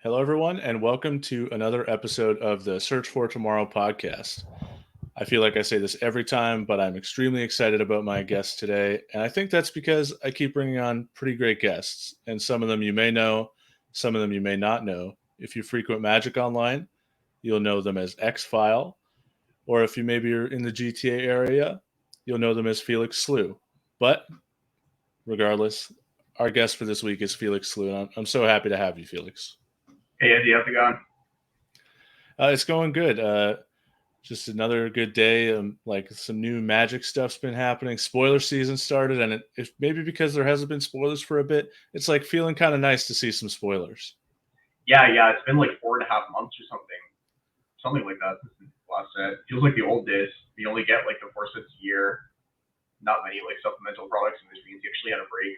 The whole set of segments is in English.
Hello, everyone, and welcome to another episode of the Search for Tomorrow podcast. I feel like I say this every time, but I'm extremely excited about my guests today. And I think that's because I keep bringing on pretty great guests. And some of them you may know, some of them you may not know. If you frequent Magic Online, you'll know them as xfile. Or if you maybe are in the GTA area, you'll know them as Felix Sloo. But regardless, our guest for this week is Felix Sloo. And I'm so happy to have you, Felix. Hey Andy, how's it going? It's going good. Just another good day. Like some new Magic stuff's been happening. Spoiler season started, and if maybe because there hasn't been spoilers for a bit, it's like feeling kind of nice to see some spoilers. Yeah, it's been like 4.5 months or something like that since the last set. Feels like the old days. We only get like the 4 sets a year. Not many like supplemental products, and this means you actually had a break.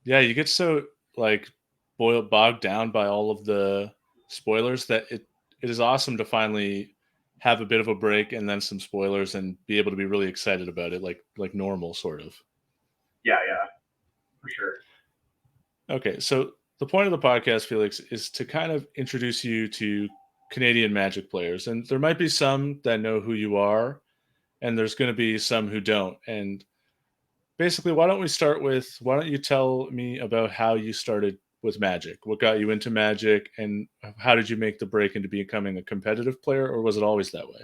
Yeah, you get so like bogged down by all of the spoilers that it is awesome to finally have a bit of a break and then some spoilers and be able to be really excited about it, like normal sort of. Yeah, for sure. Okay, so the point of the podcast, Felix, is to kind of introduce you to Canadian Magic players. And there might be some that know who you are, and there's going to be some who don't. And basically, why don't you tell me about how you started with Magic? What got you into Magic, and how did you make the break into becoming a competitive player, or was it always that way?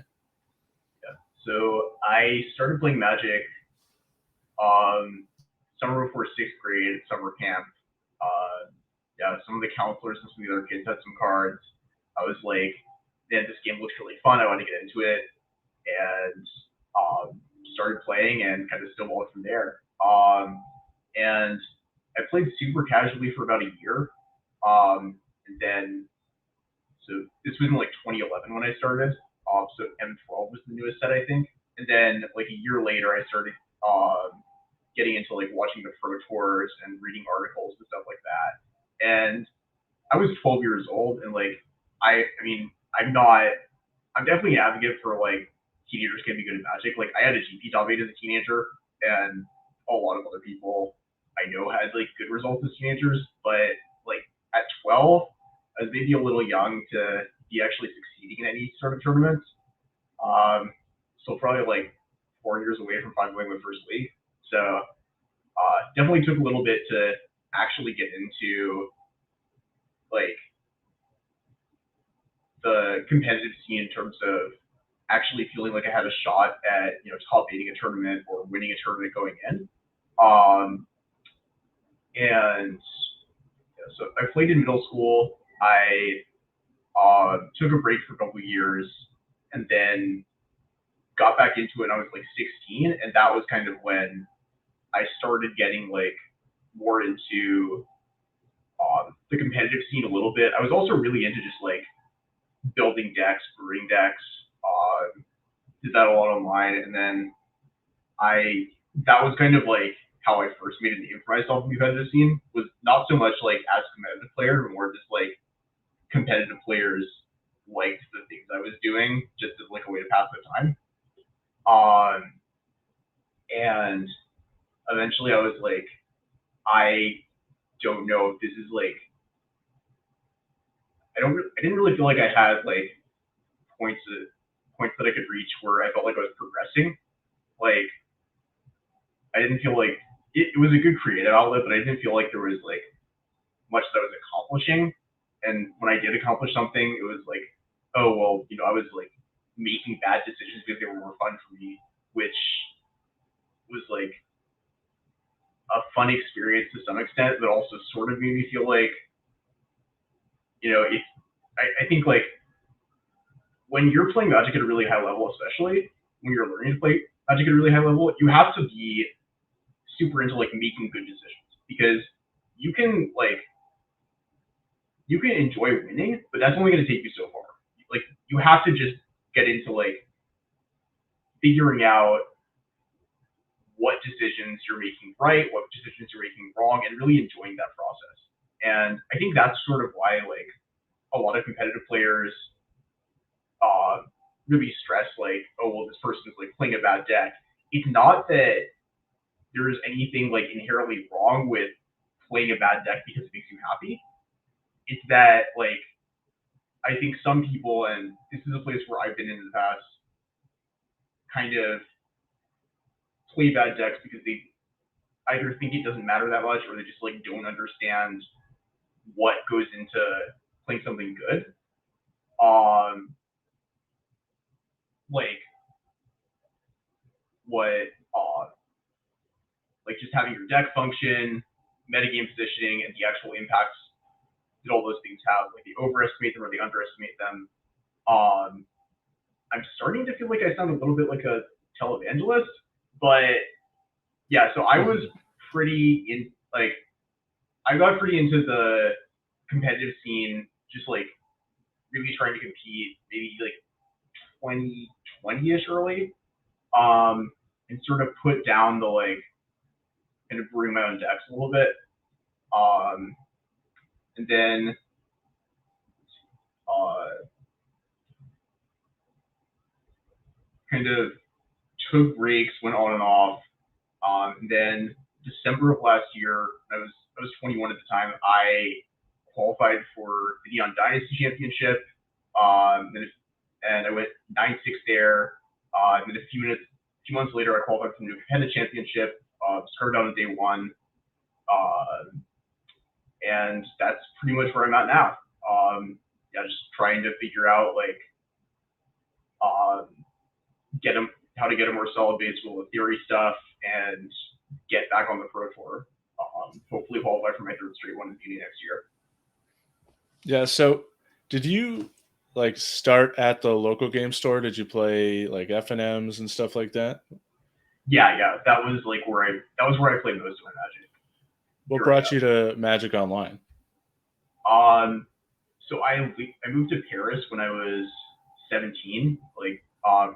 Yeah. So I started playing Magic um summer before sixth grade, summer camp. Yeah, some of the counselors and some of the other kids had some cards. I was like, man, this game looks really fun. I want to get into it, and started playing and kind of snowballed from there. And I played super casually for about a year. And then, so this was in like 2011 when I started. So M12 was the newest set, I think. And then, like a year later, I started getting into like watching the pro tours and reading articles and stuff like that. And I was 12 years old, and like I mean, I'm definitely an advocate for like teenagers can be good at Magic. Like I had a GP top 8 as a teenager, and a lot of other people I know had like good results as teenagers. But like at 12, I was maybe a little young to be actually succeeding in any sort of tournaments. Still probably like 4 years away from finally winning my first league. So definitely took a little bit to actually get into like the competitive scene in terms of actually feeling like I had a shot at top eighting a tournament or winning a tournament going in. Um, and so I played in middle school. I took a break for a couple of years and then got back into it. I was like 16, and that was kind of when I started getting like more into the competitive scene a little bit. I was also really into just like building decks, brewing decks. Did that a lot online, and then I that was kind of like how I first made a name for myself in the competitive scene. Was not so much like as a competitive player, but more just like competitive players liked the things I was doing just as like a way to pass the time. Um, and eventually I was like, I don't know if this is like I didn't really feel like I had like points that points that I could reach where I felt like I was progressing. Like I didn't feel like it was a good creative outlet, but I didn't feel like there was like much that I was accomplishing. And when I did accomplish something, it was like, oh well, I was like making bad decisions because they were more fun for me, which was like a fun experience to some extent, but also sort of made me feel like, if I think like when you're playing Magic at a really high level, especially when you're learning to play Magic at a really high level, you have to be super into like making good decisions because you can like you can enjoy winning, but that's only going to take you so far. Like you have to just get into like figuring out what decisions you're making right, what decisions you're making wrong, and really enjoying that process. And I think that's sort of why like a lot of competitive players really stress like, oh well, this person is like playing a bad deck. It's not that there is anything like inherently wrong with playing a bad deck because it makes you happy. It's that like I think some people, and this is a place where I've been in the past, kind of play bad decks because they either think it doesn't matter that much or they just like don't understand what goes into playing something good. Like what like just having your deck function, metagame positioning, and the actual impacts that all those things have. Like they overestimate them or they underestimate them. I'm starting to feel like I sound a little bit like a televangelist, but yeah, so I was pretty in like I got pretty into the competitive scene, just like really trying to compete, maybe like 2020-ish early, and sort of put down the like kind of brewing my own decks a little bit, and then kind of took breaks, went on and off, and then December of last year, I was 21 at the time. I qualified for the Neon Dynasty Championship, and I went 9-6 there. And then a few months later, I qualified for the New Competitive Championship. Started on day one, and that's pretty much where I'm at now. Yeah, just trying to figure out like how to get a more solid base full of theory stuff and get back on the pro tour. Hopefully qualify for my third straight one in the beginning next year. Yeah. So, did you like start at the local game store? Did you play like FNMs and stuff like that? Yeah. That was where I played most of my Magic. What brought you to Magic Online? So I moved to Paris when I was 17, like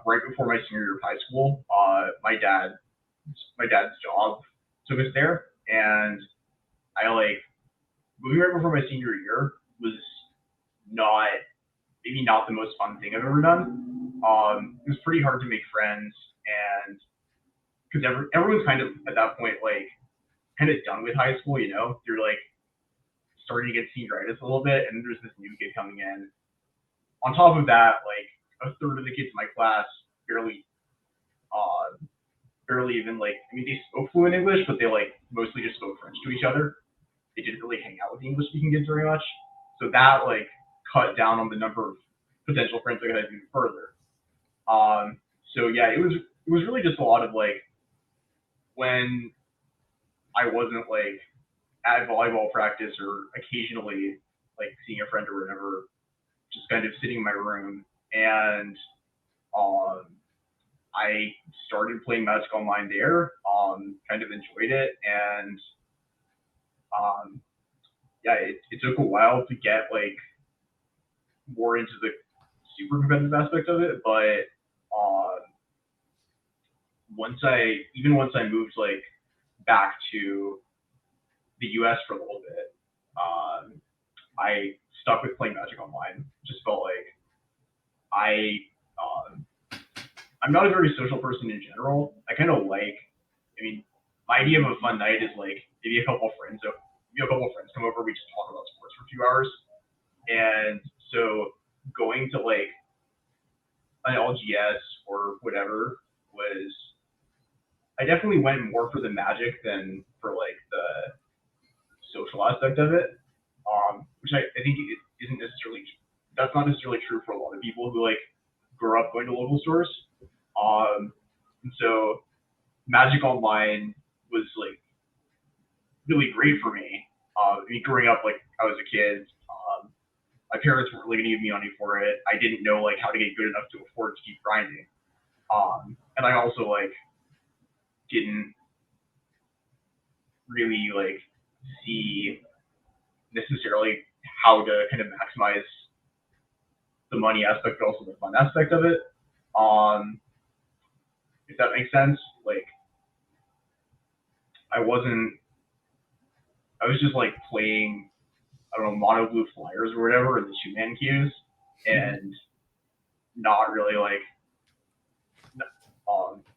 right before my senior year of high school. My dad's job took us there, and I like moving right before my senior year was maybe not the most fun thing I've ever done. It was pretty hard to make friends, and because everyone's kind of at that point like kind of done with high school, you know, they're like starting to get senioritis a little bit, and there's this new kid coming in. On top of that, like a third of the kids in my class barely even like, I mean, they spoke fluent English, but they like mostly just spoke French to each other. They didn't really hang out with the English speaking kids very much. So that like cut down on the number of potential friends I could have even further. So yeah, it was really just a lot of like when I wasn't like at volleyball practice or occasionally like seeing a friend or whatever, just kind of sitting in my room, and I started playing Magic Online there, kind of enjoyed it, and yeah, it took a while to get like more into the super competitive aspect of it, but once I moved like back to the US for a little bit, I stuck with playing Magic Online. Just felt like I'm not a very social person in general. I kind of like, I mean, my idea of a fun night is like maybe a couple of friends come over, we just talk about sports for a few hours. And so going to like an LGS or whatever I definitely went more for the Magic than for like the social aspect of it, which I think that's not necessarily true for a lot of people who like grow up going to local stores. And so Magic Online was like really great for me. I mean, growing up, like I was a kid, my parents weren't really going to give me money for it. I didn't know like how to get good enough to afford to keep grinding, and I also like didn't really like see necessarily how to kind of maximize the money aspect, but also the fun aspect of it. If that makes sense, like I was just like playing, I don't know, mono blue flyers or whatever in the 2-man queues, and not really like.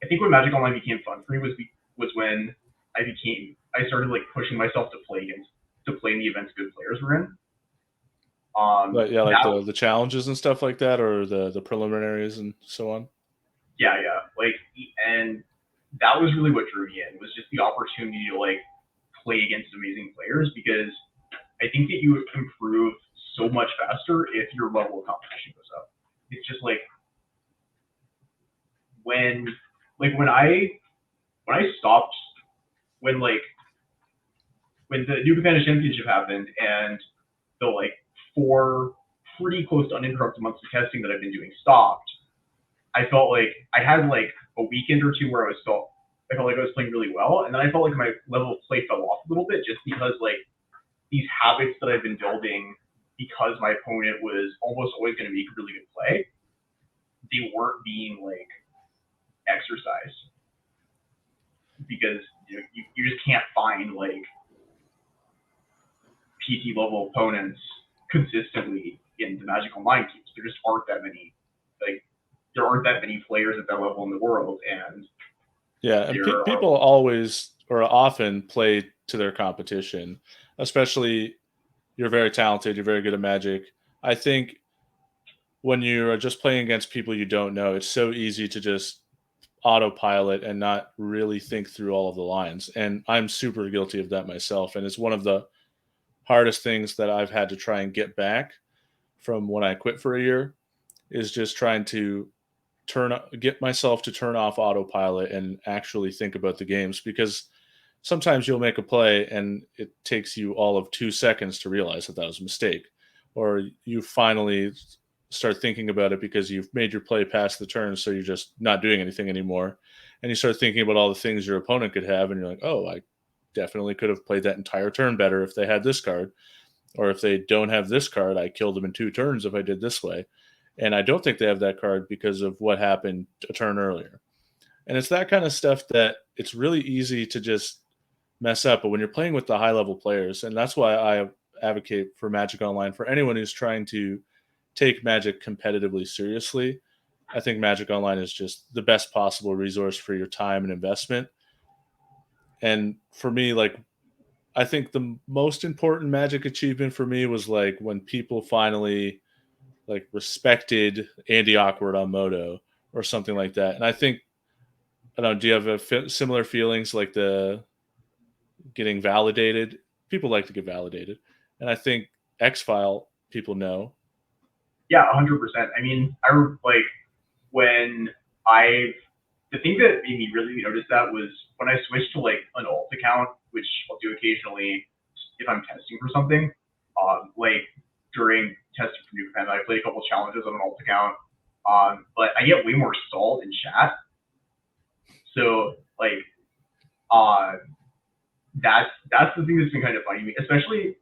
I think when Magic Online became fun for me was when I started like pushing myself to play in the events good players were in. But yeah, like That the challenges and stuff like that, or the preliminaries and so on. yeah, like, and that was really what drew me in, was just the opportunity to like play against amazing players, because I think that you improve so much faster if your level of competition goes up. It's just like when I stopped, when like when the New Japan Championship happened and the like 4 pretty close to uninterrupted months of testing that I've been doing stopped, I felt like I had like a weekend or two where I felt like I was playing really well, and then I felt like my level of play fell off a little bit, just because like these habits that I've been building, because my opponent was almost always going to make a really good play, they weren't being like exercised, because you just can't find like PT level opponents consistently in the Magic Online teams. There just aren't that many. Like, there aren't that many players at that level in the world, and Yeah, and people always or often play to their competition, especially you're very talented, you're very good at Magic. I think when you're just playing against people you don't know, it's so easy to just autopilot and not really think through all of the lines. And I'm super guilty of that myself. And it's one of the hardest things that I've had to try and get back from when I quit for a year, is just trying to get myself to turn off autopilot and actually think about the games, because sometimes you'll make a play and it takes you all of 2 seconds to realize that that was a mistake, or you finally start thinking about it because you've made your play past the turn, so you're just not doing anything anymore, and you start thinking about all the things your opponent could have, and you're like, oh, I definitely could have played that entire turn better if they had this card, or if they don't have this card, I killed them in 2 turns if I did this way. And I don't think they have that card because of what happened a turn earlier. And it's that kind of stuff that it's really easy to just mess up. But when you're playing with the high level players, and that's why I advocate for Magic Online for anyone who's trying to take Magic competitively seriously, I think Magic Online is just the best possible resource for your time and investment. And for me, like, I think the most important Magic achievement for me was like when people finally like respected Andy Awkward on MODO or something like that. And I think, I don't know, do you have similar feelings, like the getting validated? People like to get validated, and I think xfile people know. Yeah, 100%. I mean, like when I the thing that made me really notice that was when I switched to like an alt account, which I'll do occasionally if I'm testing for something. Like during testing for New Japan, I played a couple challenges on an alt account, but I get way more stalled in chat. So like, uh, that's the thing that's been kind of funny to me, especially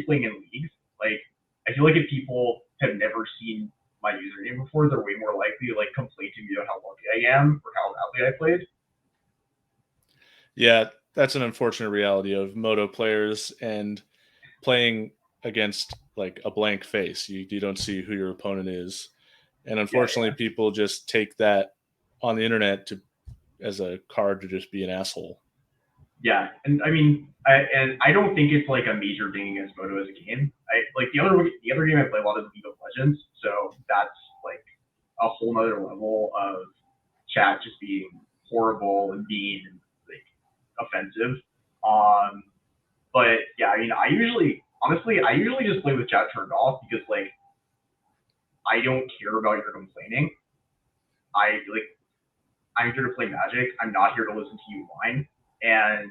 playing in leagues. Like, I feel like if people have never seen my username before, they're way more likely to like complain to me about how lucky I am or how badly I played. Yeah, that's an unfortunate reality of MODO players and playing against like a blank face. You don't see who your opponent is. And unfortunately, people just take that on the internet to as a card to just be an asshole. Yeah, and I mean, I don't think it's like a major thing against MODO as a game. I like the other game I play a lot is League of Legends, so that's like a whole nother level of chat just being horrible and being like offensive. But yeah, I mean, I usually just play with chat turned off, because like I don't care about your complaining. I'm here to play Magic. I'm not here to listen to you whine. And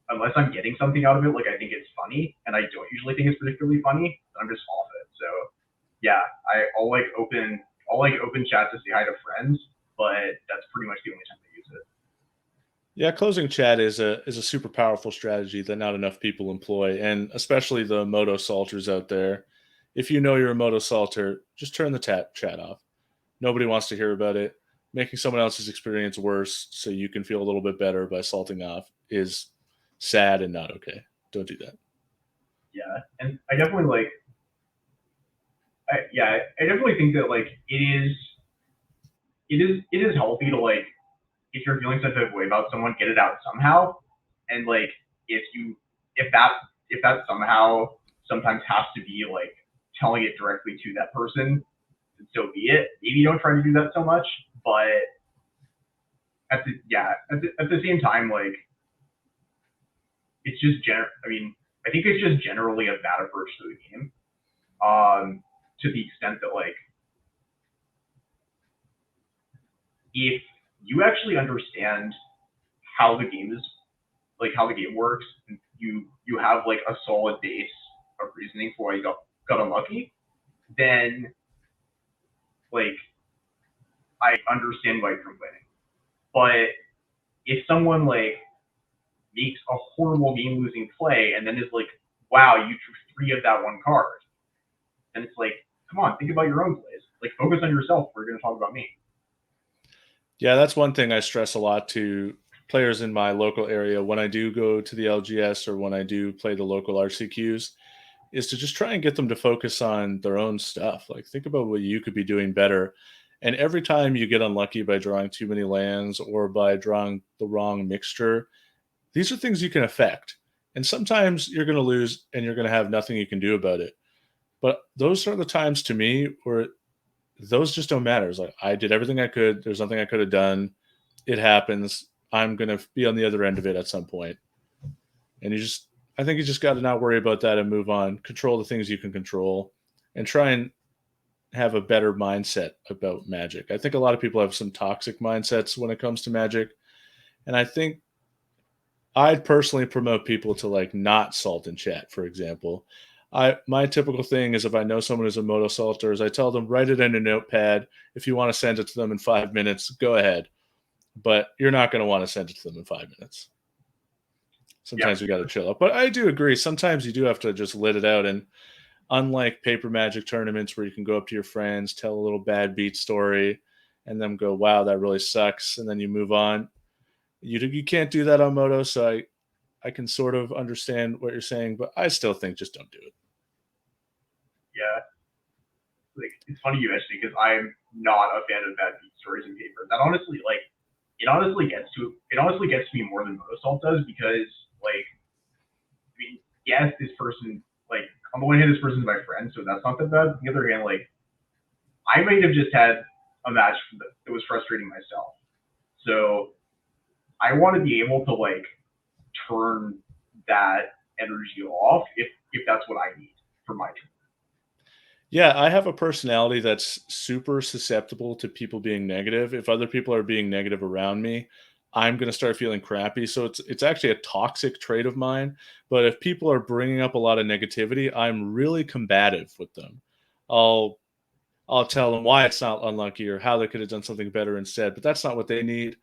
unless I'm getting something out of it, like I think it's funny, and I don't usually think it's particularly funny, I'm just off it. So yeah, I'll open chat to say hi to friends, but that's pretty much the only time I use it. Yeah, closing chat is a super powerful strategy that not enough people employ, and especially the MODO salters out there. If you know you're a MODO salter, just turn the chat off. Nobody wants to hear about it. Making someone else's experience worse so you can feel a little bit better by salting off is sad and not okay. Don't do that. Yeah, and I definitely I definitely think that like it is healthy to like, if you're feeling such a way about someone, get it out somehow. And like if you if that somehow sometimes has to be like telling it directly to that person, so be it. Maybe don't try to do that so much, but at the same time, like, it's just I think it's just generally a bad approach to the game. To the extent that, like, if you actually understand how the game works, and you have like a solid base of reasoning for why you got unlucky, then like I understand why you're complaining. But if someone like makes a horrible game losing play and then is like, wow, you drew 3 of that 1 card, then it's like, come on, think about your own plays. Like, focus on yourself. We're going to talk about me. Yeah, that's one thing I stress a lot to players in my local area when I do go to the LGS or when I do play the local RCQs, is to just try and get them to focus on their own stuff. Like, think about what you could be doing better. And every time you get unlucky by drawing too many lands or by drawing the wrong mixture, these are things you can affect. And sometimes you're going to lose and you're going to have nothing you can do about it. But those are the times to me where those just don't matter. It's like, I did everything I could. There's nothing I could have done. It happens. I'm going to be on the other end of it at some point. And I think you just got to not worry about that and move on. Control the things you can control and try and have a better mindset about Magic. I think a lot of people have some toxic mindsets when it comes to Magic. And I think I'd personally promote people to like not salt in chat, for example. My typical thing is if I know someone is a MODO salter, is I tell them, write it in a notepad. If you want to send it to them in 5 minutes, go ahead. But you're not going to want to send it to them in 5 minutes. Sometimes we got to chill out. But I do agree. Sometimes you do have to just let it out. And unlike paper Magic tournaments where you can go up to your friends, tell a little bad beat story, and then go, wow, that really sucks, and then you move on. You can't do that on MODO, so I can sort of understand what you're saying, but I still think just don't do it. Yeah. Like, it's funny you mentioned it because I'm not a fan of bad beat stories in paper. That honestly, like, it honestly gets to me more than MODO Salt does because, like, I mean, yes, this person, like, on the one hand, this person's my friend, so that's not that bad. On the other hand, like, I might have just had a match that was frustrating myself. So I want to be able to, like, turn that energy off if that's what I need for my turn. Yeah, I have a personality that's super susceptible to people being negative. If other people are being negative around me, I'm going to start feeling crappy. So it's actually a toxic trait of mine. But if people are bringing up a lot of negativity, I'm really combative with them. I'll tell them why it's not unlucky or how they could have done something better instead. But that's not what they need.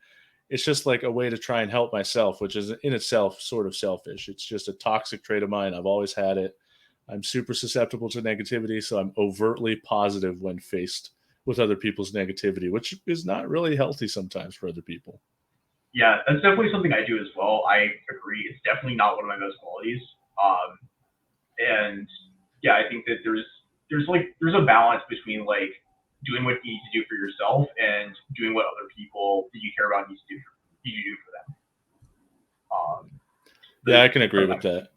It's just like a way to try and help myself, which is in itself sort of selfish. It's just a toxic trait of mine. I've always had it. I'm super susceptible to negativity, so I'm overtly positive when faced with other people's negativity, which is not really healthy sometimes for other people. Yeah, that's definitely something I do as well. I agree. It's definitely not one of my best qualities. And yeah, I think that there's a balance between like doing what you need to do for yourself and doing what other people that you care about need to do for them. Yeah, I can agree with that.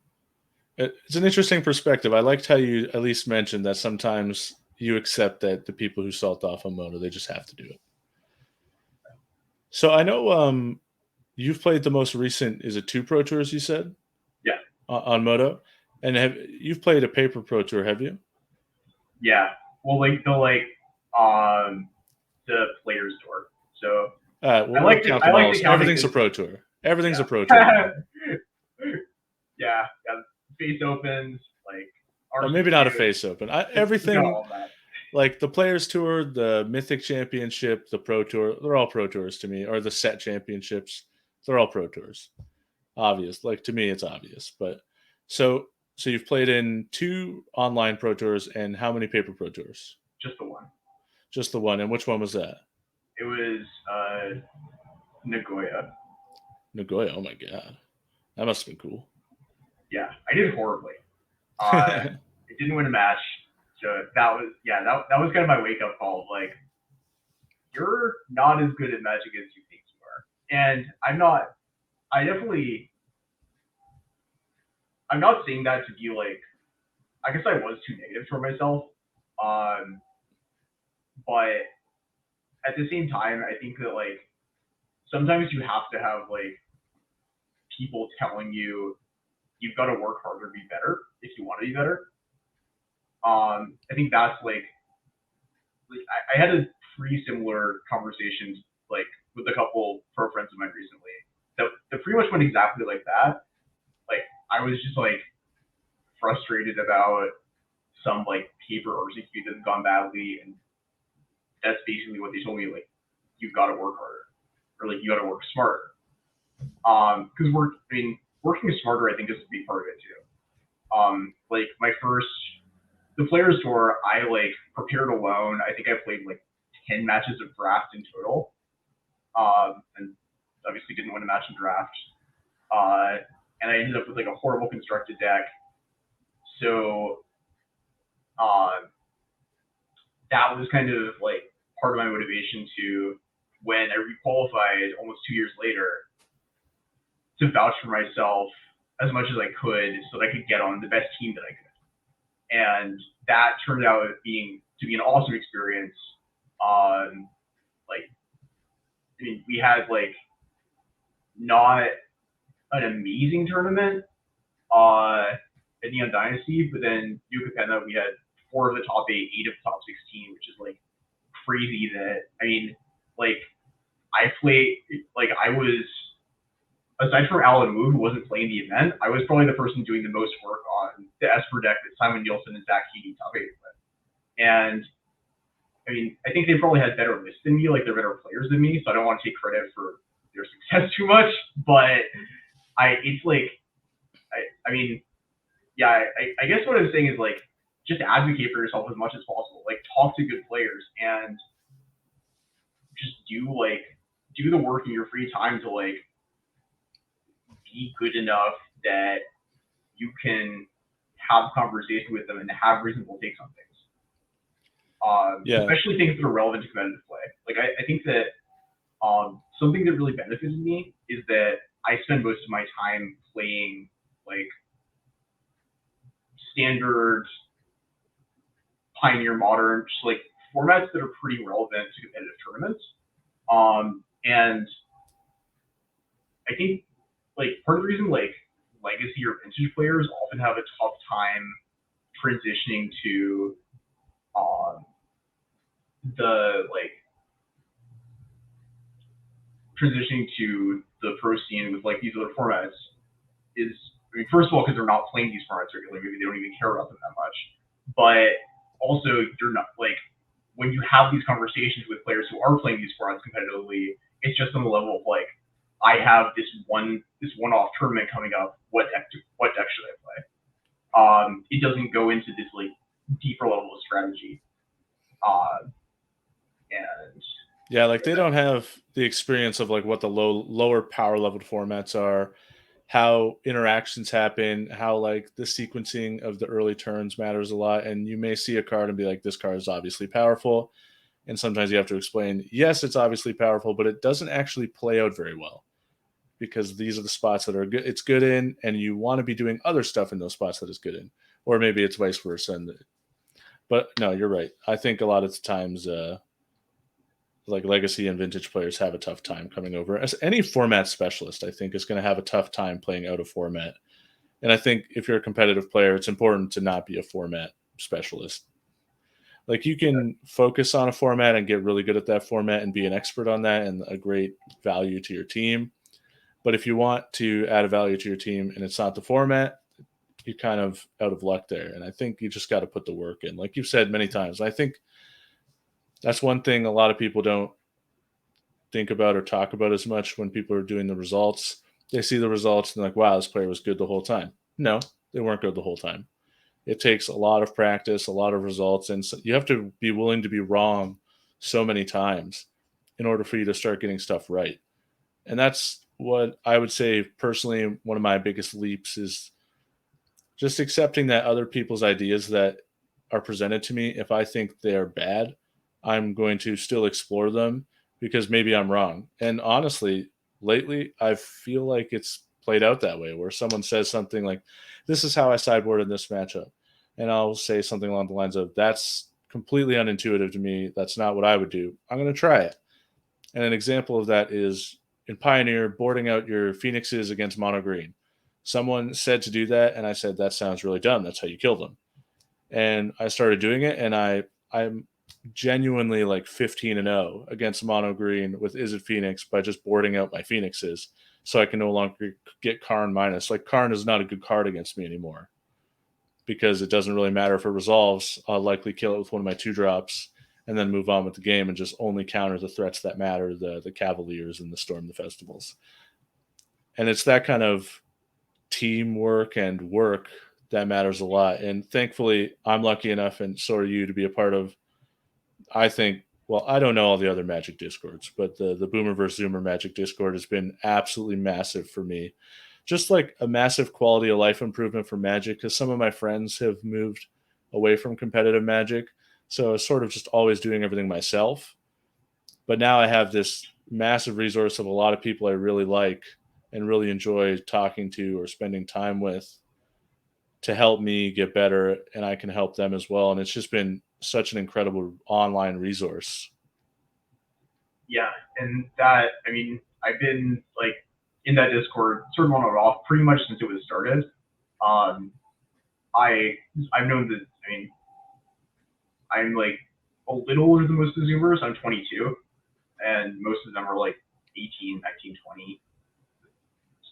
It's an interesting perspective. I liked how you at least mentioned that sometimes you accept that the people who salt off on MODO, they just have to do it. So I know you've played the most recent, is it 2 Pro Tours, you said? Yeah. On MODO? And you've played a paper Pro Tour, have you? Yeah. Well, like the Players Tour. So I like to count them all. Everything's a Pro Tour. Everything's a Pro Tour. Yeah. Face opens, like, or maybe not a face open. Everything, like the Players Tour, the Mythic Championship, the Pro Tour, they're all Pro Tours to me. Or the Set Championships, they're all Pro Tours. Obvious. Like, to me, it's obvious. But so you've played in 2 online Pro Tours, and how many paper Pro Tours? Just the one. Just the one. And which one was that? It was Nagoya. Nagoya. Oh my god, that must have been cool. Yeah, I did horribly. It didn't win a match, so that was kind of my wake up call. Like, you're not as good at Magic as you think you are, and I'm not. I'm not saying that to be like I guess I was too negative toward myself. But at the same time, I think that like sometimes you have to have like people telling you you've got to work harder to be better if you want to be better. I think that's like I had a pretty similar conversations like with a couple pro friends of mine recently that pretty much went exactly like that. Like I was just like frustrated about some like paper or execute that's gone badly, and that's basically what they told me. Like you've got to work harder, or like you got to work smarter. Because working smarter, I think is a big part of it too. Like the players tour, I like prepared alone. I think I played like 10 matches of draft in total, and obviously didn't win a match in draft. And I ended up with like a horrible constructed deck. So that was kind of like part of my motivation to, when I requalified almost 2 years later, to vouch for myself as much as I could so that I could get on the best team that I could. And that turned out to be an awesome experience. We had like not an amazing tournament at Neon Dynasty, but then New Capenna, we had 4 of the top 8, 8 of the top 16, which is like crazy. That I was, aside from Alan Wu, who wasn't playing the event, I was probably the person doing the most work on the Esper deck that Simon Nielsen and Zach Heaney top 8 with. And I think they probably had better lists than me, like they're better players than me, so I don't want to take credit for their success too much. But I guess what I'm saying is like just advocate for yourself as much as possible. Like talk to good players and just do the work in your free time to like be good enough that you can have conversation with them and have reasonable takes on things. Especially things that are relevant to competitive play. Like I think that something that really benefited me is that I spend most of my time playing like standard Pioneer Modern, just like formats that are pretty relevant to competitive tournaments. And I think like part of the reason like legacy or vintage players often have a tough time transitioning to the pro scene with like these other formats is, first of all, because they're not playing these formats regularly, maybe they don't even care about them that much. But also, you're not like, when you have these conversations with players who are playing these formats competitively, it's just on the level of like, I have this one-off tournament coming up. What deck should I play? It doesn't go into this like deeper level of strategy. Yeah, like they don't have the experience of like what the lower power level formats are, how interactions happen, how like the sequencing of the early turns matters a lot. And you may see a card and be like, this card is obviously powerful. And sometimes you have to explain, yes, it's obviously powerful, but it doesn't actually play out very well because these are the spots that it's good in, and you want to be doing other stuff in those spots that it's good in. Or maybe it's vice versa. But no, you're right. I think a lot of times like legacy and vintage players have a tough time coming over. As any format specialist, I think, is going to have a tough time playing out of format. And I think if you're a competitive player, it's important to not be a format specialist. Like you can focus on a format and get really good at that format and be an expert on that and a great value to your team. But if you want to add a value to your team and it's not the format, you're kind of out of luck there. And I think you just got to put the work in, like you've said many times. I think that's one thing a lot of people don't think about or talk about as much when people are doing the results. They see the results and they're like, wow, this player was good the whole time. No, they weren't good the whole time. It takes a lot of practice, a lot of results, and so you have to be willing to be wrong so many times in order for you to start getting stuff right. And that's what I would say personally, one of my biggest leaps is just accepting that other people's ideas that are presented to me, if I think they're bad, I'm going to still explore them because maybe I'm wrong. And honestly, lately, I feel like it's played out that way where someone says something like, this is how I sideboard in this matchup. and I'll say something along the lines of, "That's completely unintuitive to me. That's not what I would do. I'm going to try it." And an example of that is in Pioneer, boarding out your phoenixes against mono green. Someone said to do that, and I said, "That sounds really dumb. That's how you kill them." And I started doing it, and I'm genuinely like 15-0 against mono green with Izzet Phoenix by just boarding out my phoenixes, so I can no longer get Karn minus. Like, Karn is not a good card against me anymore because it doesn't really matter if it resolves. I'll likely kill it with one of my 2-drops and then move on with the game and just only counter the threats that matter, the Cavaliers and the Storm the Festivals. And it's that kind of teamwork and work that matters a lot. And thankfully, I'm lucky enough, and so are you, to be a part of, I think, well, I don't know all the other Magic Discords, but the Boomer vs. Zoomer Magic Discord has been absolutely massive for me. Just like a massive quality of life improvement for Magic, because some of my friends have moved away from competitive Magic. So I was sort of just always doing everything myself. But now I have this massive resource of a lot of people I really like and really enjoy talking to or spending time with to help me get better, and I can help them as well. And it's just been such an incredible online resource. Yeah, and that, I mean, I've been like in that Discord sort of on and off pretty much since it was started. Um, I've known that. I mean, I'm like a little older than most of the Zoomers. I'm 22, and most of them are like 18, 19, 20,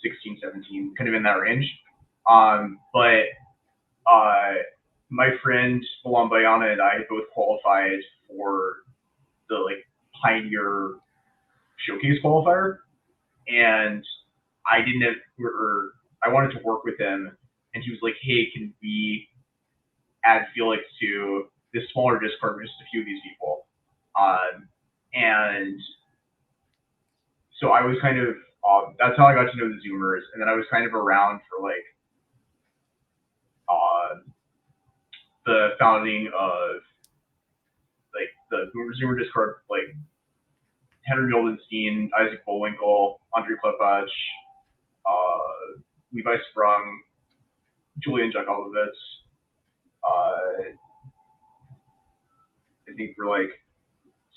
16, 17, kind of in that range. But my friend Bayana and I both qualified for the like Pioneer Showcase qualifier, and I didn't have, or I wanted to work with him, and he was like, "Hey, can we add Felix to this smaller Discord with just a few of these people?" And so I was kind of, that's how I got to know the Zoomers, and then I was kind of around for like the founding of like the Zoomer Discord, like Henry Goldenstein, Isaac Bullwinkle, Andre Klepach, Levi Sprung, Julian Jakovovitz. I think we're like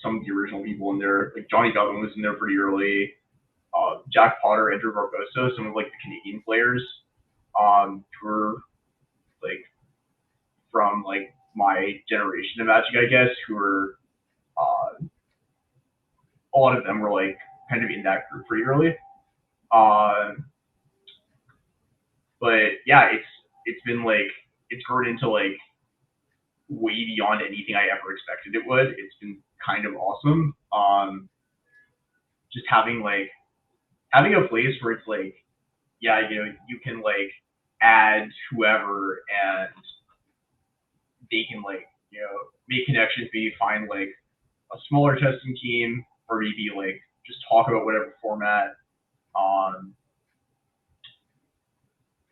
some of the original people in there. Like Johnny Gutman was in there pretty early. Jack Potter, Andrew Barbosa, some of like the Canadian players who were like from like my generation of Magic, I guess, who were a lot of them were like kind of in that group pretty early. But yeah, it's been like, it's grown into like way beyond anything I ever expected it would. It's been kind of awesome. Just having a place where it's like, yeah, you know, you can like add whoever and they can like, you know, make connections, maybe find like a smaller testing team, or maybe like just talk about whatever format.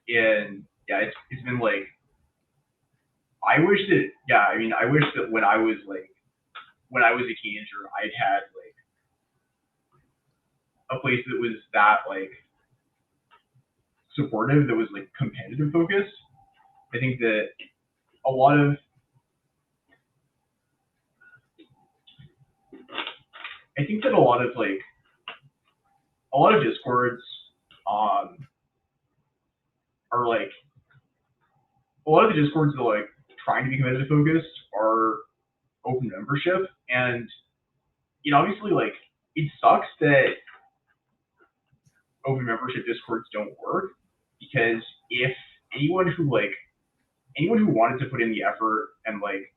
And yeah, it's been like, I wish that when I was a teenager, I'd had like a place that was that like supportive, that was like competitive focused. I think that a lot of discords are like, a lot of the discords that are like trying to be competitive focused are open membership, and you know, obviously like it sucks that open membership discords don't work, because if anyone who wanted to put in the effort and like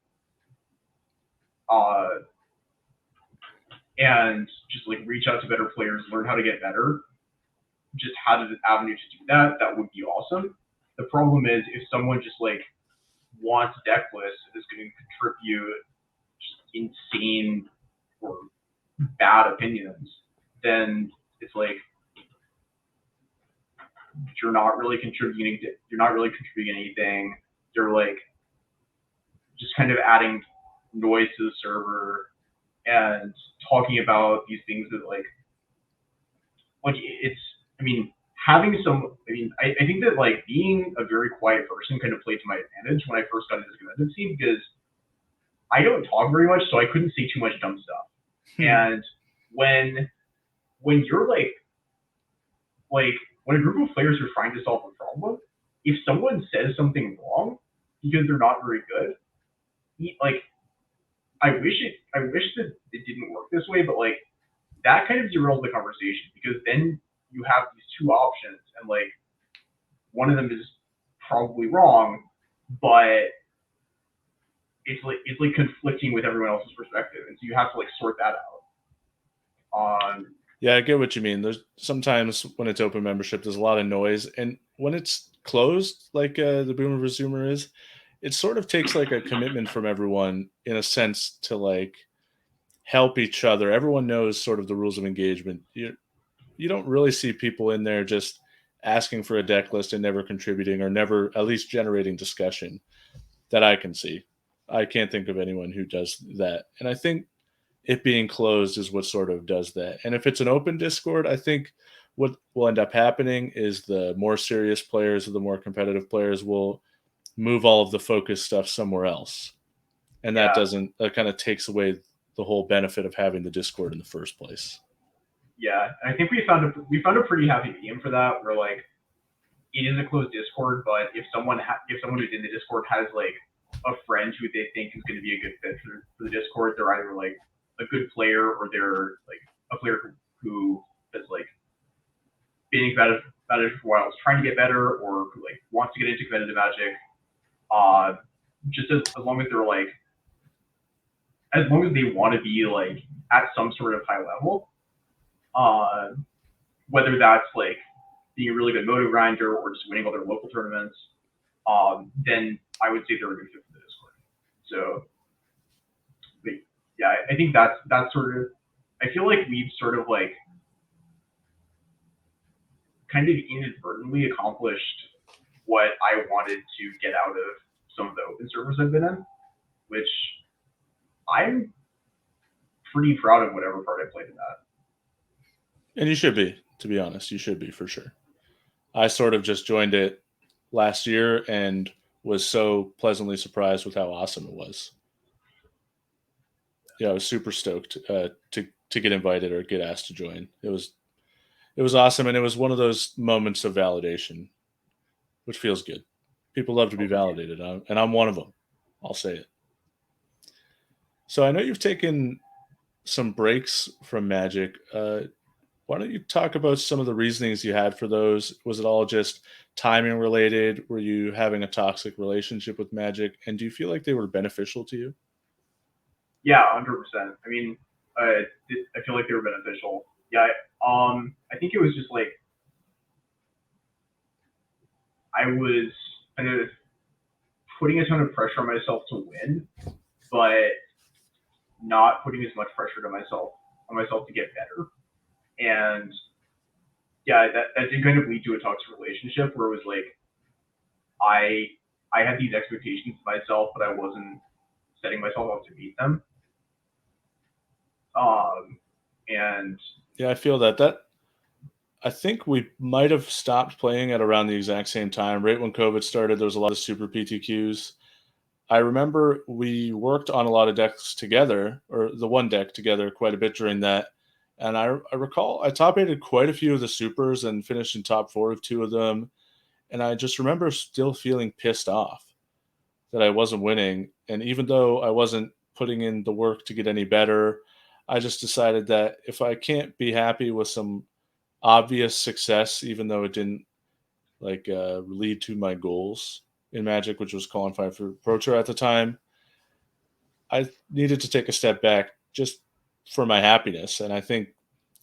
and just like reach out to better players, learn how to get better, just had an avenue to do that, that would be awesome. The problem is if someone just like wants deck lists and is going to contribute just insane or bad opinions, then it's like you're not really contributing anything. You're like just kind of adding noise to the server and talking about these things that like it's, I mean, having some, I mean, I think that like being a very quiet person kind of played to my advantage when I first got into this competitive scene because I don't talk very much, so I couldn't say too much dumb stuff. Hmm. And when when you're like when a group of players are trying to solve a problem, if someone says something wrong because they're not very good, like I wish that it didn't work this way, but like that kind of derails the conversation because then you have these two options and like one of them is probably wrong, but it's like conflicting with everyone else's perspective, and so you have to like sort that out. Yeah, I get what you mean. There's sometimes when it's open membership, there's a lot of noise, and when it's closed, like the Boomer Resumer is, it sort of takes like a commitment from everyone in a sense to like help each other. Everyone knows sort of the rules of engagement. You don't really see people in there just asking for a deck list and never contributing or never at least generating discussion that I can see. I can't think of anyone who does that. And I think it being closed is what sort of does that. And if it's an open Discord, I think what will end up happening is the more serious players or the more competitive players will move all of the focus stuff somewhere else. And that Yeah, doesn't, that kind of takes away the whole benefit of having the Discord in the first place. yeah. And I think we found a pretty happy medium for that. Where like it is a closed Discord, but if someone who's in the Discord has like a friend who they think is going to be a good fit for the Discord, they're either like a good player or they're like a player who has like been about it for a while, is trying to get better, or who like wants to get into competitive Magic. Uh, just as long as they're like as long as they want to be like at some sort of high level, uh, whether that's like being a really good MODO grinder or just winning all their local tournaments, then I would say they're a good fit for the Discord. So, but yeah, I think that's sort of. I feel like we've sort of like kind of inadvertently accomplished what I wanted to get out of some of the open servers I've been in, which I'm pretty proud of whatever part I played in that. And you should be, to be honest, you should be for sure. I sort of just joined it last year and was so pleasantly surprised with how awesome it was. Yeah, I was super stoked to get invited or get asked to join. It was awesome, and it was one of those moments of validation, which feels good. People love to be Oh, thank you. validated, and I'm one of them. I'll say it. So I know you've taken some breaks from Magic. Why don't you talk about some of the reasonings you had for those? Was it all just timing related? Were you having a toxic relationship with Magic? And do you feel like they were beneficial to you? Yeah, 100%. I mean, I feel like they were beneficial. Yeah, I think it was just like I was kind of putting a ton of pressure on myself to win, but not putting as much pressure to myself to get better. And yeah, that did kind of lead to a toxic relationship where it was like I I had these expectations of myself, but I wasn't setting myself up to meet them. Um, and Yeah, I feel that I think we might have stopped playing at around the exact same time. Right when COVID started, there was a lot of super PTQs. I remember we worked on a lot of decks together, or the one deck together, quite a bit during that. And I recall I top aided quite a few of the supers and finished in top four of two of them. And I just remember still feeling pissed off that I wasn't winning. And even though I wasn't putting in the work to get any better, I just decided that if I can't be happy with some obvious success, even though it didn't lead to my goals in Magic, which was qualifying for Pro Tour at the time, I needed to take a step back just for my happiness. And I think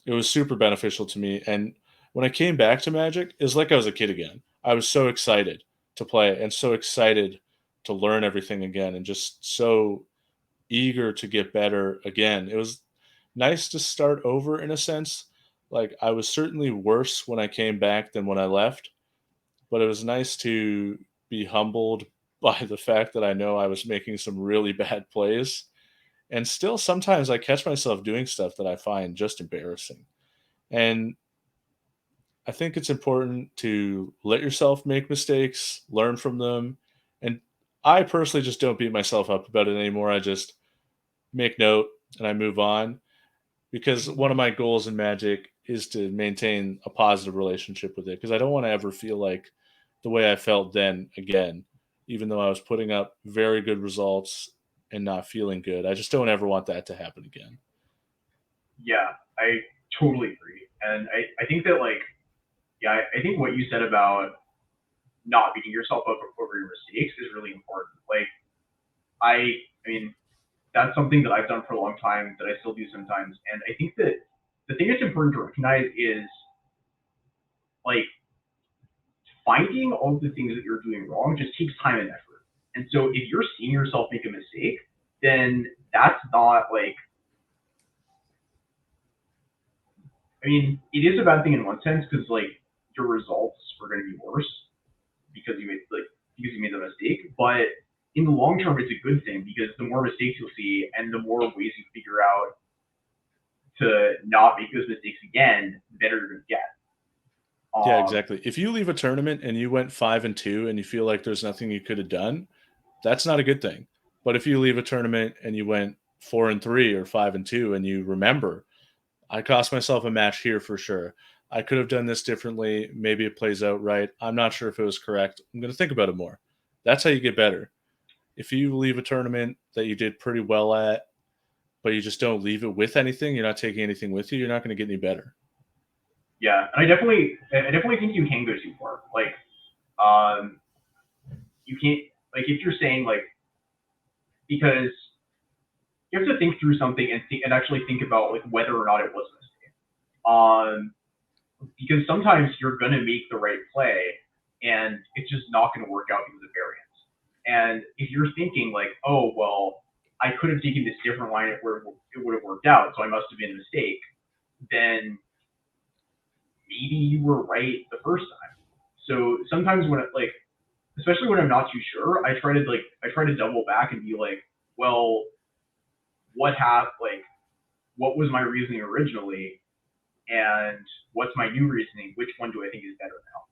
it was super beneficial to me. And when I came back to Magic, it was like I was a kid again. I was so excited to play and so excited to learn everything again and just so eager to get better again. It was nice to start over in a sense. Like I was certainly worse when I came back than when I left, but it was nice to be humbled by the fact that I know I was making some really bad plays. And still sometimes I catch myself doing stuff that I find just embarrassing. And I think it's important to let yourself make mistakes, learn from them, and I personally just don't beat myself up about it anymore. I just make note and I move on because one of my goals in Magic is to maintain a positive relationship with it because I don't want to ever feel like the way I felt then again, even though I was putting up very good results and not feeling good. I just don't ever want that to happen again. Yeah, I totally agree. And I think that like, yeah, I think what you said about not beating yourself up over your mistakes is really important. Like I mean, that's something that I've done for a long time that I still do sometimes. And I think that the thing that's important to recognize is like finding all the things that you're doing wrong just takes time and effort. And so if you're seeing yourself make a mistake, then that's not like, I mean, it is a bad thing in one sense because like your results are going to be worse because you made the mistake. But in the long term, it's a good thing because the more mistakes you'll see and the more ways you figure out to not make those mistakes again, the better you're going to get. Yeah, Um, exactly. If you leave a tournament and you went 5-2 and you feel like there's nothing you could have done, that's not a good thing. But if you leave a tournament and you went 4-3 or 5-2 and you remember, I cost myself a match here for sure. I could have done this differently. Maybe it plays out right. I'm not sure if it was correct. I'm going to think about it more. That's how you get better. If you leave a tournament that you did pretty well at, but you just don't leave it with anything, you're not taking anything with you, you're not going to get any better. yeah, and I definitely think you can go too far. Like, um, you can't like if you're saying like because you have to think through something and actually think about like whether or not it was a mistake. Because sometimes you're gonna make the right play and it's just not gonna work out because of variance. And if you're thinking like, oh well, I could have taken this different line where it would have worked out, so I must have been a mistake, then maybe you were right the first time. So sometimes when it like especially when I'm not too sure, I try to double back and be like, well, what was my reasoning originally and what's my new reasoning? Which one do I think is better now?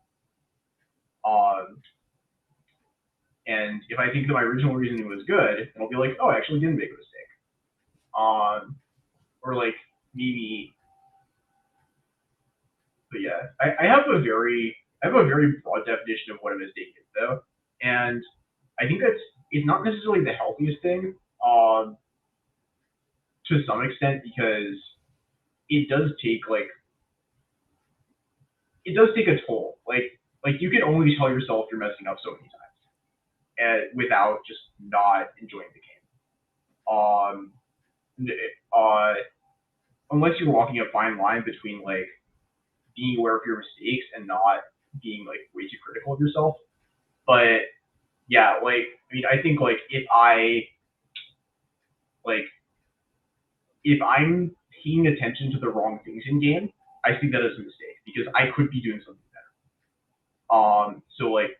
And if I think that my original reasoning was good, then I'll be like, oh, I actually didn't make a mistake. Or like maybe, but yeah, I have a very broad definition of what a mistake is though, and I think it's not necessarily the healthiest thing to some extent because it does take like it does take a toll. Like you can only tell yourself you're messing up so many times without just not enjoying the game. Um, uh, unless you're walking a fine line between like being aware of your mistakes and not being like way too critical of yourself. But yeah, like I mean, I think like if I'm paying attention to the wrong things in game, I see that as a mistake because I could be doing something better. So like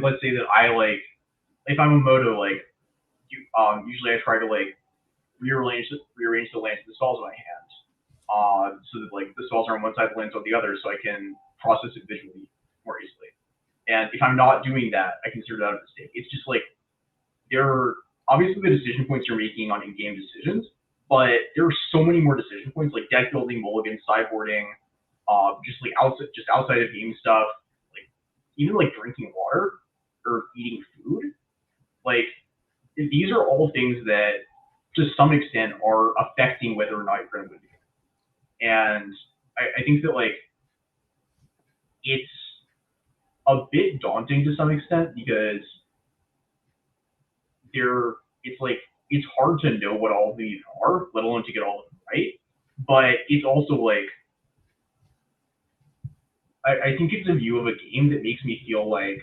let's say that I like if I'm a MODO like usually I try to like rearrange the lands of the spells in my hand. So that like the spells are on one side, the lands on the other, so I can process it visually more easily. And if I'm not doing that, I consider that a mistake. It's just like there are obviously the decision points you're making on in-game decisions, but there are so many more decision points like deck building, mulligan, sideboarding, just outside of game stuff, like even like drinking water or eating food. Like these are all things that to some extent are affecting whether or not you're going to win the game. And I think that like it's a bit daunting to some extent because it's like it's hard to know what all of these are, let alone to get all of them right. But it's also like I think it's a view of a game that makes me feel like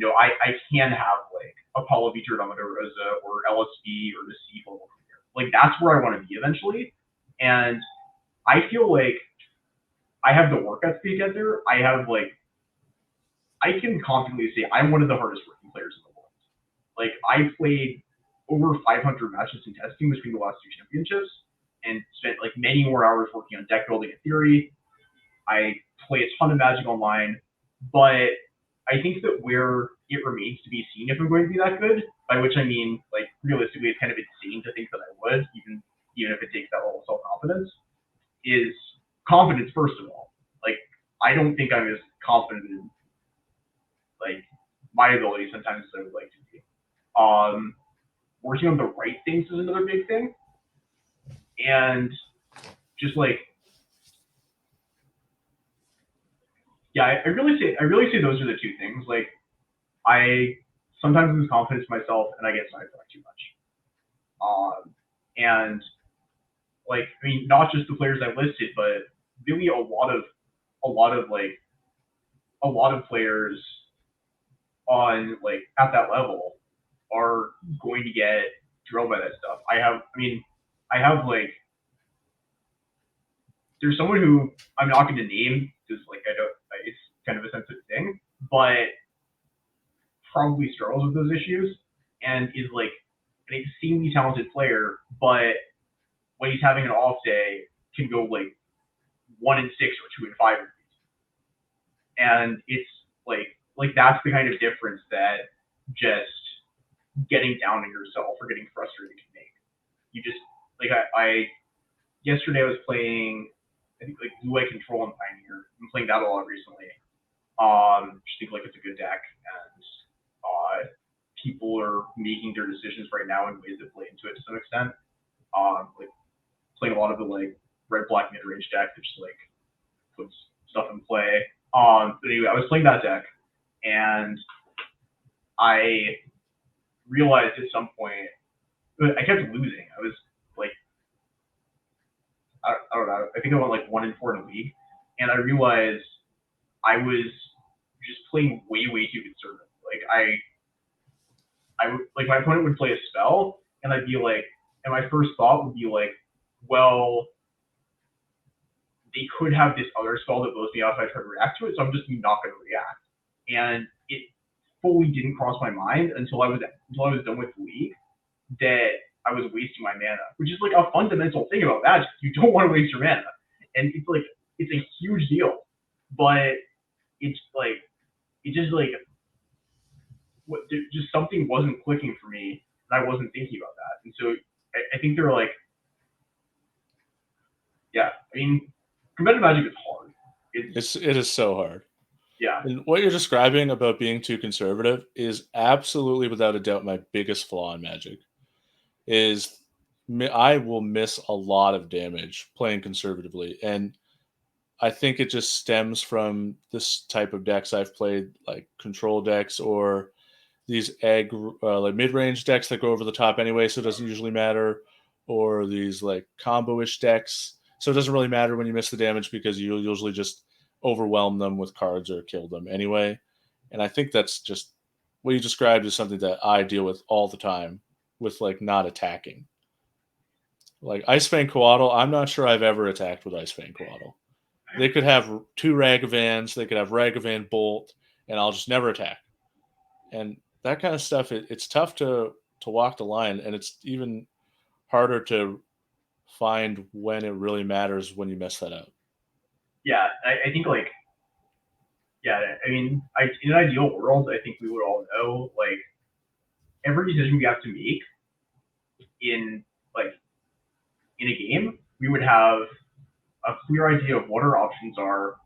I can have like Apollo Beater Rosa or LSB or the Sea level from here. Like that's where I want to be eventually, and I feel like I have the work ethic to get there. I can confidently say I'm one of the hardest working players in the world. Like I played over 500 matches in testing between the last two championships and spent like many more hours working on deck building and theory. I play a ton of Magic online, but I think that where it remains to be seen if I'm going to be that good, by which I mean, like, realistically, it's kind of insane to think that I would, even if it takes that level of self-confidence, is confidence, first of all. Like, I don't think I'm as confident in, like, my ability sometimes as I would like to be. Working on the right things is another big thing. And just, like, yeah, I really say those are the two things. Like, I sometimes lose confidence in myself and I get sidetracked too much. And like, I mean, not just the players I listed, but really a lot of players on, like, at that level are going to get drilled by that stuff. I have like, there's someone who I'm not going to name because, like, it's kind of a sensitive thing, but probably struggles with those issues and is, like, an extremely talented player, but when he's having an off day, can go, like, 1-6 or 2-5. And it's like that's the kind of difference that just getting down on yourself or getting frustrated can make. You just, like, I yesterday I was playing, I think, like, Blue Eye Control and Pioneer. I'm playing that a lot recently. Just think, like, it's a good deck, and people are making their decisions right now in ways that play into it to some extent. Like, playing a lot of the, like, red black mid range deck that just, like, puts stuff in play. But anyway, I was playing that deck, and I realized at some point I kept losing. I was, like, I don't know. I think I went, like, 1-4 in a league, and I realized I was just playing way too conservative. Like, like, my opponent would play a spell, and I'd be like, and my first thought would be like, well, they could have this other spell that blows me off if I try to react to it, so I'm just not going to react. And it fully didn't cross my mind until I was done with the league that I was wasting my mana, which is, like, a fundamental thing about Magic. You don't want to waste your mana, and it's, like, it's a huge deal, but it's like, it just, like, just something wasn't clicking for me, and I wasn't thinking about that. And so I think they're like, yeah, I mean, competitive Magic is hard. It is so hard. Yeah. And what you're describing about being too conservative is absolutely, without a doubt, my biggest flaw in Magic. Is I will miss a lot of damage playing conservatively, and I think it just stems from this type of decks I've played, like control decks or these like mid-range decks that go over the top anyway, so it doesn't usually matter, or these, like, combo-ish decks, so it doesn't really matter when you miss the damage because you'll usually just overwhelm them with cards or kill them anyway. And I think that's just what you described is something that I deal with all the time with, like, not attacking. Like Ice Fang Coatl, I'm not sure I've ever attacked with Ice Fang Coatl. They could have 2 Ragavans, they could have Ragavan Bolt, and I'll just never attack. And that kind of stuff, it's tough to walk the line, and it's even harder to find when it really matters when you mess that up. Yeah, I think, like, yeah, I mean, in an ideal world, I think we would all know, like, every decision we have to make in, like, in a game, we would have a clear idea of what our options are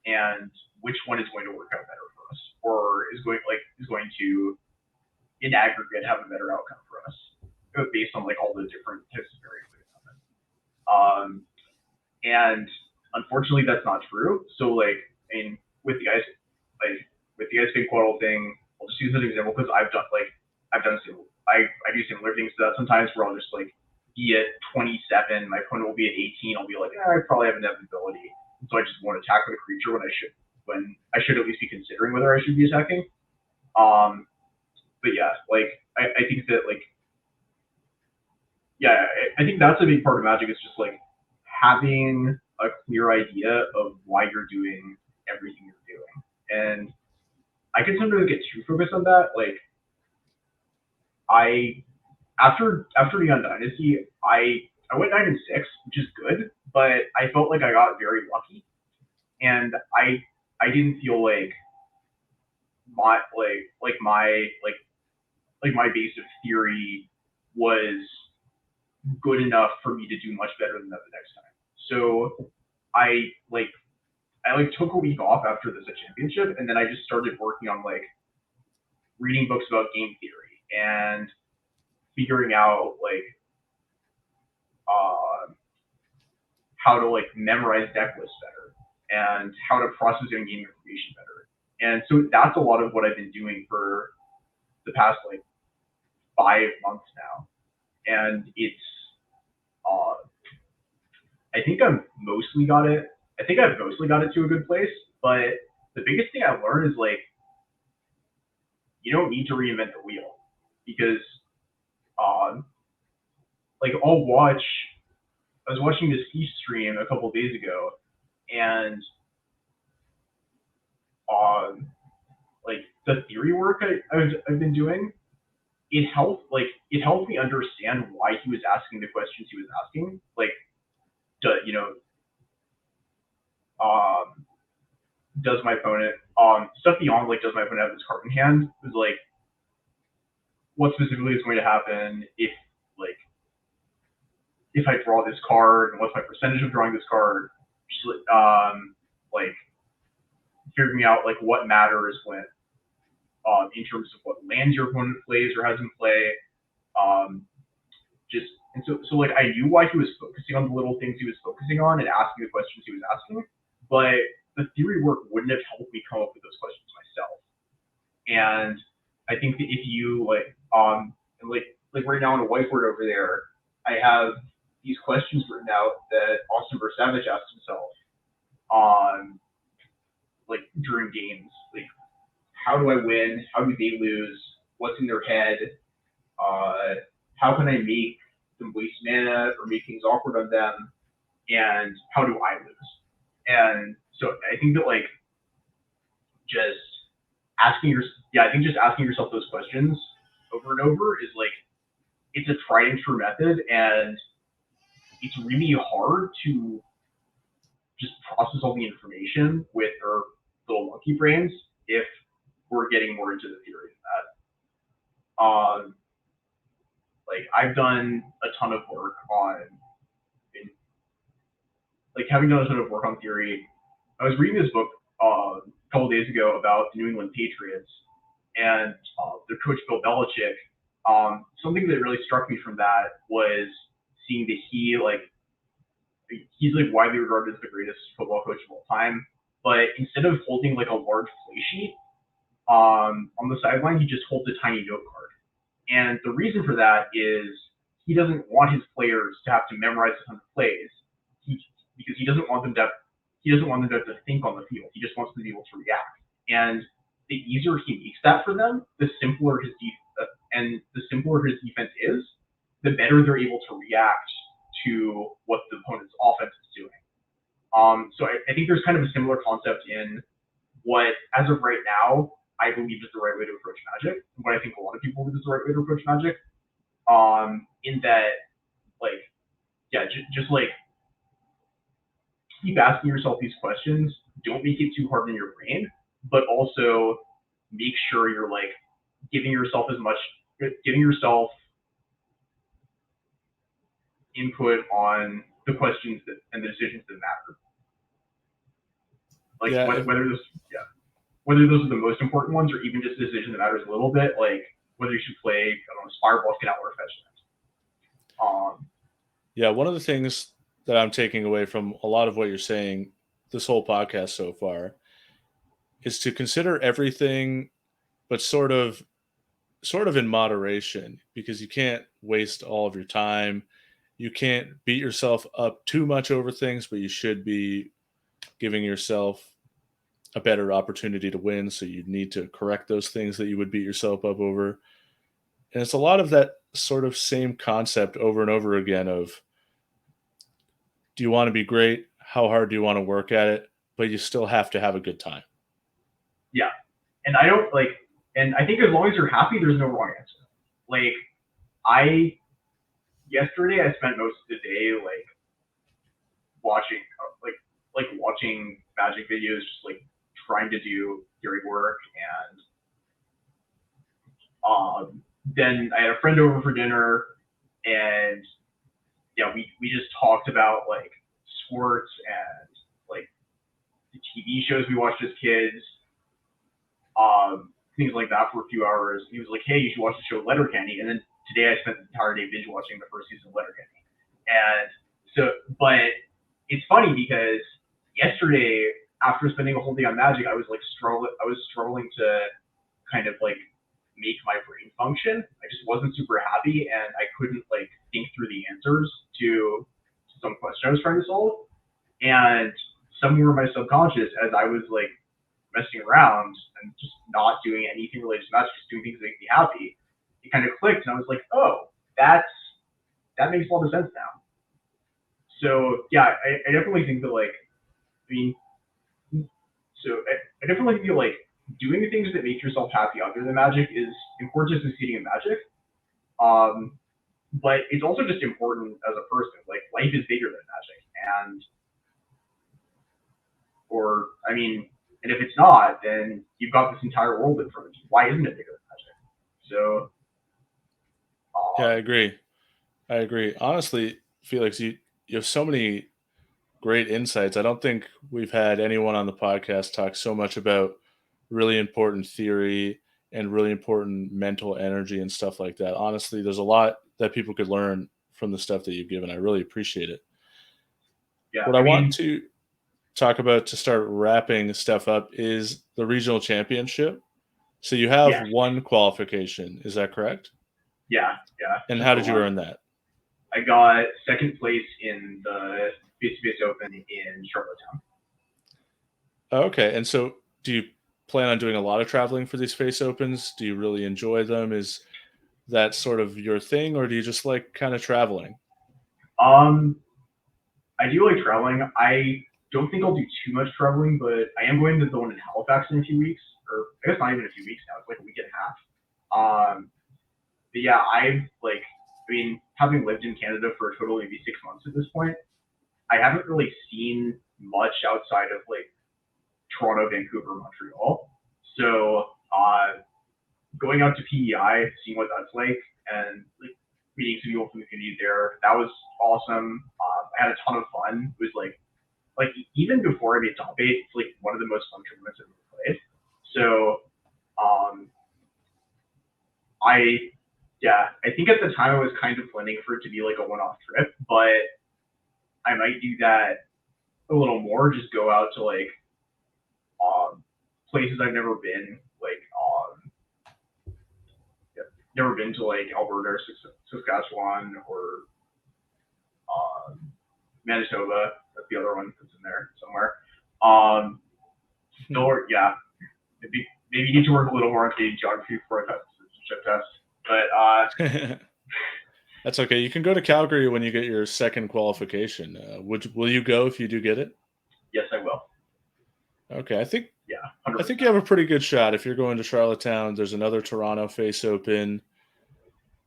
and which one is going to work out better for us, or is going to, in aggregate, have a better outcome for us, based on, like, all the different types of variables that happen. And unfortunately, that's not true. So, like, I mean, with the Ice Fang Coatl thing, I'll just use that example because I do similar things to that sometimes, where I'll just, like, be at 27, my opponent will be at 18, I'll be like, I probably have inevitability, and so I just won't attack with a creature when I should at least be considering whether I should be attacking. But yeah, like, I think that, like, yeah, I think that's a big part of Magic. Is just, like, having a clear idea of why you're doing everything you're doing. And I can sometimes get too focused on that. Like, after Neon Dynasty, I went 9-6, which is good, but I felt like I got very lucky. and I didn't feel like my base of theory was good enough for me to do much better than that the next time. So I took a week off after the championship, and then I just started working on like reading books about game theory and figuring out like how to like memorize deck lists better and how to process in-game information better. And so that's a lot of what I've been doing for the past like 5 months now. And it's I think I've mostly got it to a good place, but the biggest thing I learned is like you don't need to reinvent the wheel, because like I was watching this East stream a couple of days ago, and like the theory work I've been doing, it helped me understand why he was asking the questions he was asking. Like, does my opponent stuff beyond like does my opponent have this card in hand? It was like, what specifically is going to happen if I draw this card, and what's my percentage of drawing this card? Like figuring out like what matters when in terms of what lands your opponent plays or has in play. So like I knew why he was focusing on the little things he was focusing on and asking the questions he was asking, but the theory work wouldn't have helped me come up with those questions myself. And I think that if you like right now on a whiteboard over there, I have these questions written out that Austin Versavage asked himself like during games, like how do I win? How do they lose? What's in their head? How can I make them waste mana or make things awkward on them? And how do I lose? And so I think that like just asking yourself those questions over and over is like, it's a tried and true method, and it's really hard to just process all the information with our little monkey brains if we're getting more into the theory of that. Like I've done a ton of work on theory. I was reading this book a couple days ago about the New England Patriots and their coach Bill Belichick. Something that really struck me from that was seeing that he's like widely regarded as the greatest football coach of all time. But instead of holding like a large play sheet on the sideline, he just holds a tiny note card. And the reason for that is he doesn't want his players to have to memorize a ton of plays, because he doesn't want them to have to think on the field. He just wants them to be able to react. And the easier he makes that for them, the simpler his defense is, the better they're able to react to what the opponent's offense is doing. So I think there's kind of a similar concept in what, as of right now, I believe is the right way to approach Magic, and what I think a lot of people believe is the right way to approach Magic. In that, just like keep asking yourself these questions. Don't make it too hard in your brain, but also make sure you're like giving yourself input on the questions and the decisions that matter. Like whether those are the most important ones, or even just a decision that matters a little bit, like whether you should play, Spireball, Scout, or Fetch Net. One of the things that I'm taking away from a lot of what you're saying this whole podcast so far is to consider everything, but sort of in moderation, because you can't waste all of your time. You can't beat yourself up too much over things, but you should be giving yourself a better opportunity to win. So you need to correct those things that you would beat yourself up over. And it's a lot of that sort of same concept over and over again of, do you want to be great? How hard do you want to work at it? But you still have to have a good time. Yeah. And I think as long as you're happy, there's no wrong answer. Like yesterday I spent most of the day like watching, like watching Magic videos, just like trying to do theory work, and then I had a friend over for dinner, and yeah, we just talked about like sports and like the TV shows we watched as kids, things like that for a few hours. And he was like, "Hey, you should watch the show Letterkenny." And then today I spent the entire day binge watching the first season of Letterkenny. And so, but it's funny because yesterday, after spending a whole day on Magic, I was struggling to kind of like make my brain function. I just wasn't super happy, and I couldn't like think through the answers to some question I was trying to solve. And somewhere in my subconscious, as I was like messing around and just not doing anything related to Magic, just doing things that make me happy, it kind of clicked, and I was like, oh, that makes a lot of sense now. So yeah, I definitely think that like, I mean, I definitely think that like doing things that make yourself happy other than Magic is important to succeeding in Magic. But it's also just important as a person. Like life is bigger than Magic, and if it's not, then you've got this entire world in front of you. Why isn't it bigger than Magic? So Yeah, I agree. Honestly, Felix, you have so many great insights. I don't think we've had anyone on the podcast talk so much about really important theory and really important mental energy and stuff like that. Honestly, there's a lot that people could learn from the stuff that you've given. I really appreciate it. yeah, What I want to talk about to start wrapping stuff up is the regional championship. So you have yeah, one qualification, is that correct? yeah. And Just how the did you one. earn that? I got second place in the face-to-face open in Charlottetown. Okay. And so do you plan on doing a lot of traveling for these face opens? Do you really enjoy them? Is that sort of your thing, or do you just like kind of traveling? Um, I do like traveling. I don't think I'll do too much traveling, but I am going to the one in Halifax in a few weeks, or I guess not even a few weeks now. It's like a week and a half. But yeah, having lived in Canada for a total of maybe 6 months at this point, I haven't really seen much outside of like Toronto, Vancouver, Montreal. So going out to PEI, seeing what that's like, and like meeting some people from the community there, that was awesome. I had a ton of fun. It was like even before I made top eight, it's like one of the most fun tournaments I've ever played. So I think at the time I was kind of planning for it to be like a one-off trip, but I might do that a little more. Just go out to like places I've never been, like never been to like Alberta or Saskatchewan or Manitoba. That's the other one that's in there somewhere. Or yeah, maybe you need to work a little more on the geography before I pass the citizenship test. But That's okay. You can go to Calgary when you get your second qualification. Will you go if you do get it? yes, I will. Okay, Yeah, I 100%. think you have a pretty good shot if you're going to Charlottetown. There's another Toronto face open,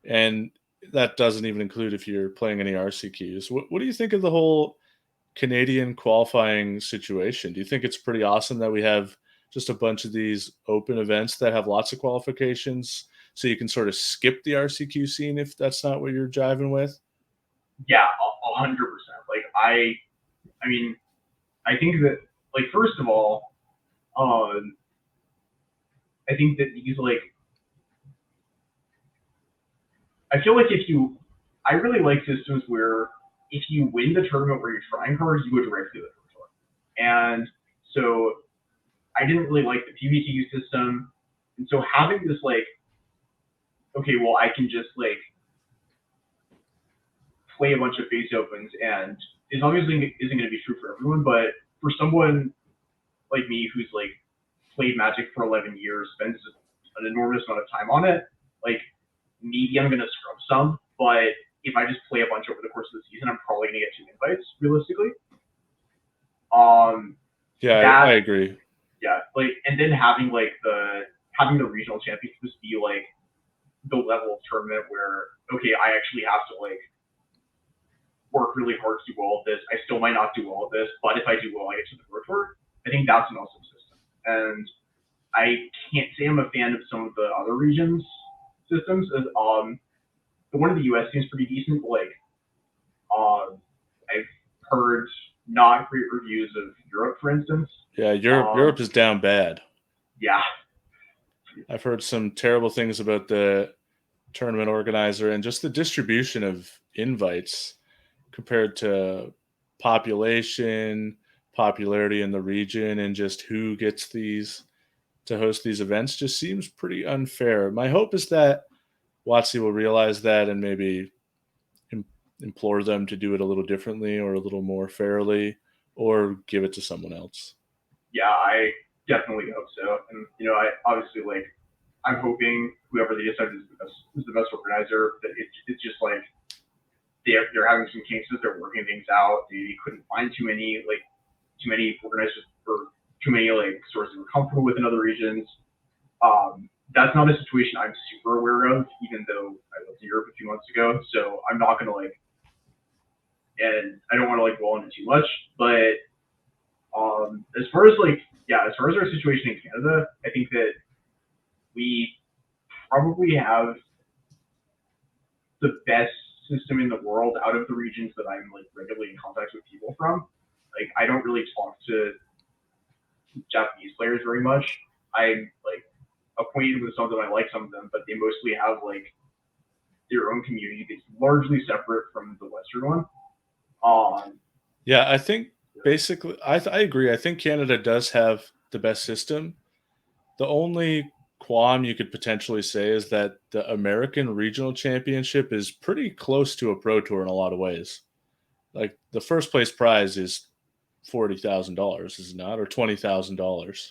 and that doesn't even include if you're playing any RCQs. What do you think of the whole Canadian qualifying situation? Do you think it's pretty awesome that we have just a bunch of these open events that have lots of qualifications, so you can sort of skip the RCQ scene if that's not what you're jiving with? Yeah, 100%. Like I mean, I think that like first of all, I think that these like I feel like I really like systems where if you win the tournament where you're trying hard, you go directly to the first one. And so I didn't really like the PVTU system, and so having this like, okay, well I can just like play a bunch of face opens, and it obviously isn't going to be true for everyone, but for someone like me who's like played Magic for 11 years, spends an enormous amount of time on it, like maybe I'm going to scrub some, but if I just play a bunch over the course of the season, I'm probably going to get 2 invites realistically. Yeah, That I agree. yeah, like and then having the regional championships be like the level of tournament where okay, I actually have to like work really hard to do well at this. I still might not do well at this, but if I do well, I get to the Pro Tour. I think that's an awesome system. And I can't say I'm a fan of some of the other regions' systems. The one in the US seems pretty decent, but like I've heard not great reviews of Europe, for instance. Yeah, Europe is down bad. Yeah. I've heard some terrible things about the tournament organizer and just the distribution of invites compared to population, popularity in the region, and just who gets these to host these events just seems pretty unfair. My hope is that WotC will realize that and maybe implore them to do it a little differently or a little more fairly, or give it to someone else. Yeah, I definitely hope so. And I obviously I'm hoping whoever they decide is the best organizer. That it's just like they're having some kinks as they're working things out. They couldn't find too many organizers or too many sources we're comfortable with in other regions. That's not a situation I'm super aware of, even though I lived in Europe a few months ago. So I'm not gonna and I don't want to go into too much. But as far as our situation in Canada, I think that we probably have the best system in the world out of the regions that I'm regularly in contact with people from. I don't really talk to Japanese players very much. I'm acquainted with some of them. I like some of them, but they mostly have their own community that's largely separate from the Western one. Yeah, I think basically I agree. I think Canada does have the best system. The only qualm you could potentially say is that the American Regional Championship is pretty close to a Pro Tour in a lot of ways. The first place prize is $40,000, is it not, or $20,000? Is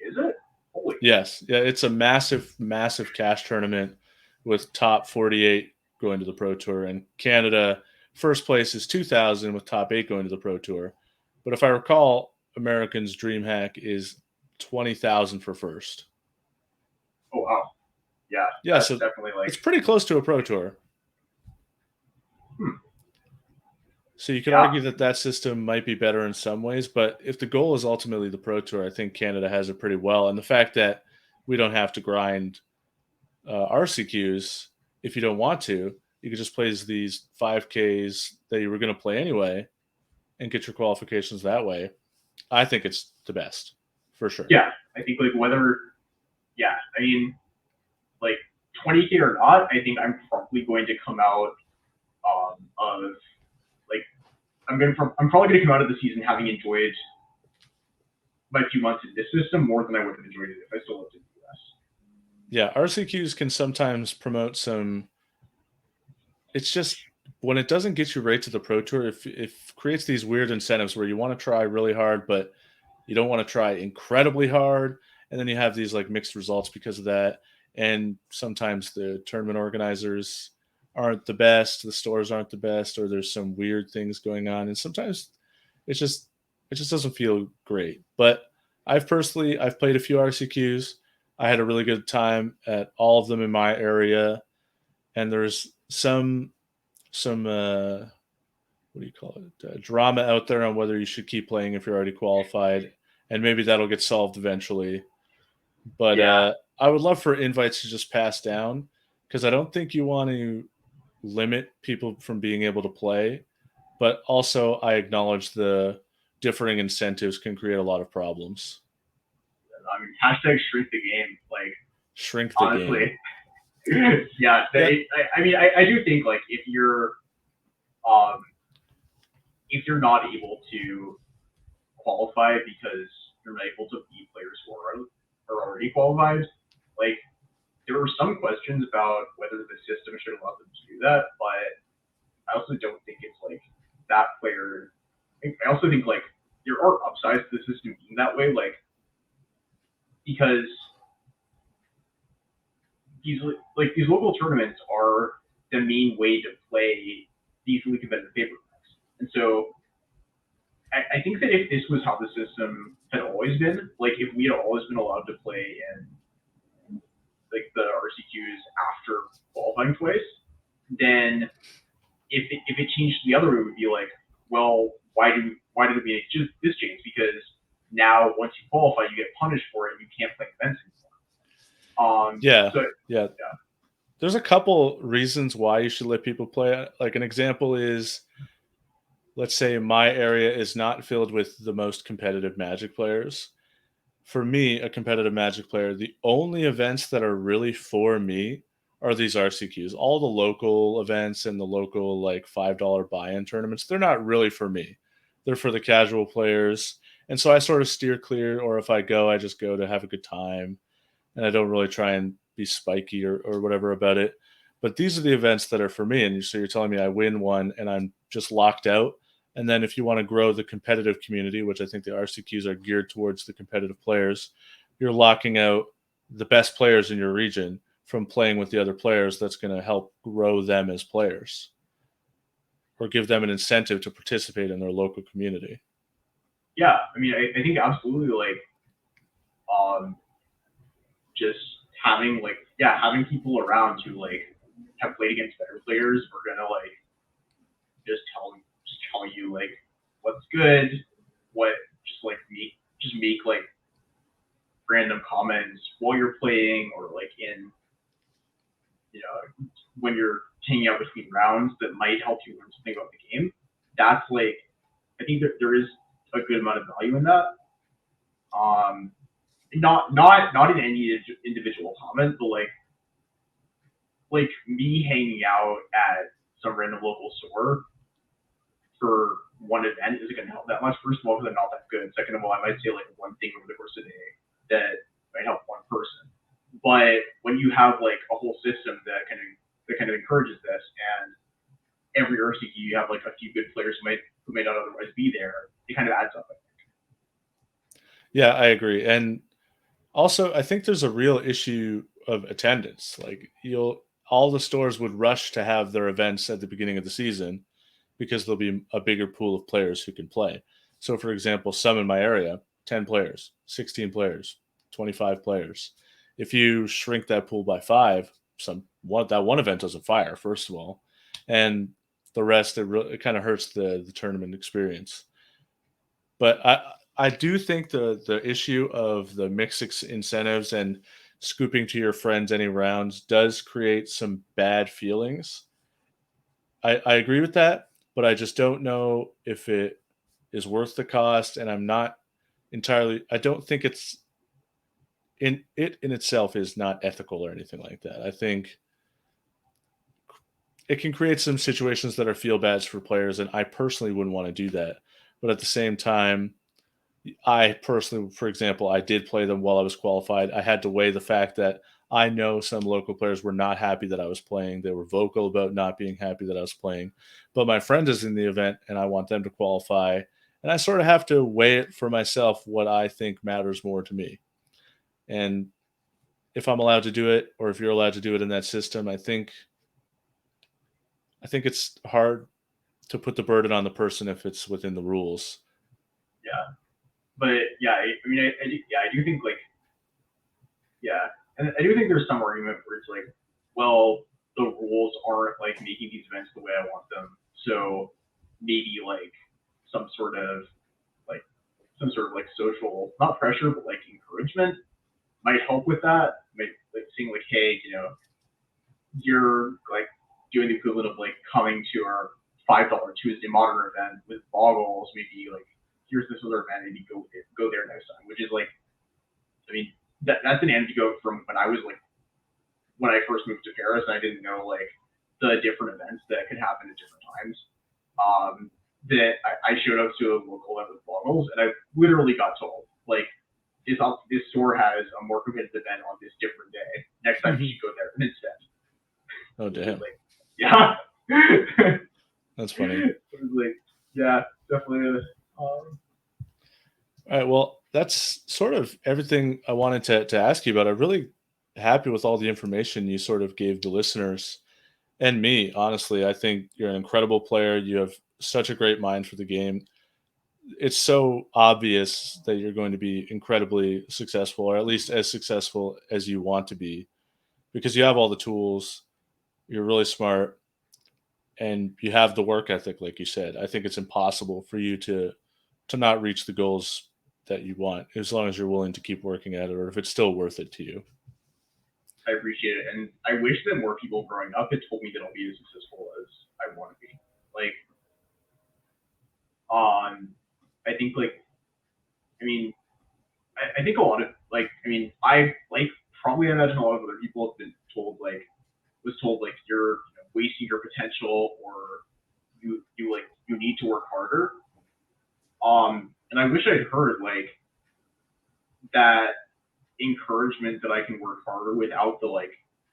it? Holy. Yes, yeah, it's a massive, massive cash tournament with top 48 going to the Pro Tour, and Canada first place is $2,000 with top 8 going to the Pro Tour. But if I recall, American's DreamHack is $20,000 for first. Oh wow! Yeah, yeah, so definitely it's pretty close to a Pro Tour. So you could argue that system might be better in some ways, but if the goal is ultimately the Pro Tour, I think Canada has it pretty well. And the fact that we don't have to grind RCQs if you don't want to, you could just play these 5Ks that you were going to play anyway and get your qualifications that way. I think it's the best, for sure. Yeah, I think I mean, 20K or not, I think I'm probably going to come out I'm probably going to come out of the season having enjoyed my few months in this system more than I would have enjoyed it if I still lived in the US. Yeah, RCQs can sometimes promote some. It's just when it doesn't get you right to the Pro Tour, it creates these weird incentives where you want to try really hard, but you don't want to try incredibly hard, and then you have these mixed results because of that. And sometimes the tournament organizers aren't the best, the stores aren't the best, or there's some weird things going on, and sometimes it just doesn't feel great. But I've played a few RCQs. I had a really good time at all of them in my area, and there's some what do you call it, drama out there on whether you should keep playing if you're already qualified, and maybe that'll get solved eventually. But I would love for invites to just pass down, because I don't think you want to limit people from being able to play, but also I acknowledge the differing incentives can create a lot of problems. I mean, hashtag shrink the game, shrink the honestly. game. Yeah. I do think if you're not able to qualify because you're not able to beat players who are already qualified, there were some questions about whether the system should allow them to do that, but I also don't think it's that player. I also think there are upsides to the system being that way, because these local tournaments are the main way to play these really competitive paper decks. And so I think that if this was how the system had always been, if we had always been allowed to play in the RCQs after qualifying twice, then if it changed the other way, it would be like, well, why did it make this change? Because now once you qualify, you get punished for it. And you can't play events anymore. Yeah. So Yeah. There's a couple reasons why you should let people play. Like an example is, let's say my area is not filled with the most competitive Magic players. For me, a competitive Magic player, the only events that are really for me are these RCQs. All the local events and the local like $5 buy-in tournaments, they're not really for me. They're for the casual players. And so I sort of steer clear, or if I go, I just go to have a good time. And I don't really try and be spiky or whatever about it. But these are the events that are for me. And so you're telling me I win one and I'm just locked out. And then if you want to grow the competitive community, which I think the RCQs are geared towards the competitive players, you're locking out the best players in your region from playing with the other players. That's going to help grow them as players or give them an incentive to participate in their local community. Yeah, I mean, I think absolutely, like, just having people around who like have played against better players are gonna like just tell you like what's good, what just make like random comments while you're playing or like in when you're hanging out between rounds that might help you learn something about the game. That's like I think that there is a good amount of value in that. Not in any individual comment, but like me hanging out at some random local store for one event isn't going to help that much. First of all, because I'm not that good. Second of all, I might say like one thing over the course of the day that might help one person. But when you have like a whole system that kind of encourages this, and every RCQ you have like a few good players who may not otherwise be there, it kind of adds up. I think. Yeah, I agree. And also, I think there's a real issue of attendance. Like all the stores would rush to have their events at the beginning of the season because there'll be a bigger pool of players who can play. So, for example, some in my area, 10 players, 16 players, 25 players. If you shrink that pool by 5, that one event doesn't fire, first of all, and the rest it kind of hurts the tournament experience. But I do think the issue of the mixed incentives and scooping to your friends any rounds does create some bad feelings. I agree with that, but I just don't know if it is worth the cost, and I'm not entirely. I don't think it's in itself is not ethical or anything like that. I think it can create some situations that are feel bads for players, and I personally wouldn't want to do that. But at the same time, I personally, for example, I did play them while I was qualified. I had to weigh the fact that I know some local players were not happy that I was playing. They were vocal about not being happy that I was playing. But my friend is in the event and I want them to qualify. And I sort of have to weigh it for myself what I think matters more to me. And if I'm allowed to do it, or if you're allowed to do it in that system, I think it's hard to put the burden on the person if it's within the rules. Yeah. But yeah, I mean, I do think like, yeah, and I do think there's some argument where it's like, well, the rules aren't like making these events the way I want them, so maybe like some sort of like social, not pressure, but like encouragement might help with that. Like saying like, hey, you're like doing the equivalent of like coming to our $5 Tuesday Modern event with boggles, maybe like here's this other event, maybe go there next time, which is like, I mean, that's an antidote from when I first moved to Paris and I didn't know like the different events that could happen at different times. That I showed up to a local event with boggles and I literally got told like, this store has a more competitive event on this different day. Next time you should go there instead. Oh damn! Like, yeah. That's funny. It was like, yeah, definitely. All right. Well, that's sort of everything I wanted to ask you about. I'm really happy with all the information you sort of gave the listeners and me. Honestly, I think you're an incredible player. You have such a great mind for the game. It's so obvious that you're going to be incredibly successful, or at least as successful as you want to be, because you have all the tools. You're really smart. and you have the work ethic, like you said, I think it's impossible for you to not reach the goals that you want, as long as you're willing to keep working at it, or if it's still worth it to you. I appreciate it, and I wish that more people growing up had told me that I'll be as successful as I want to be. Like, I think like, I mean, I think a lot of like, I mean, I like probably I imagine a lot of other people have been told like, was told like you're wasting your potential, or you need to work harder. And I wish I'd heard like that encouragement that I can work harder without the like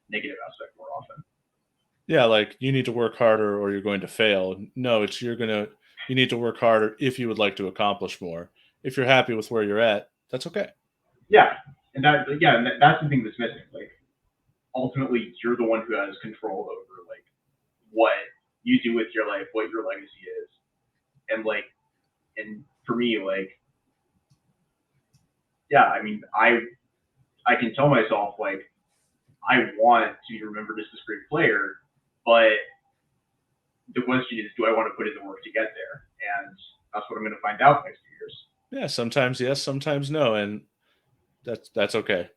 negative aspect more often. Yeah, like you need to work harder or you're going to fail. No, it's you need to work harder if you would like to accomplish more. If you're happy with where you're at, that's okay. Yeah, and that's the thing that's missing. Like ultimately, you're the one who has control over like what you do with your life, what your legacy is, and like, and for me, like, yeah, I mean, I can tell myself like I want to be remembered as this great player, but the question is, do I want to put in the work to get there? And that's what I'm going to find out next few years. Yeah, sometimes yes, sometimes no, and that's okay.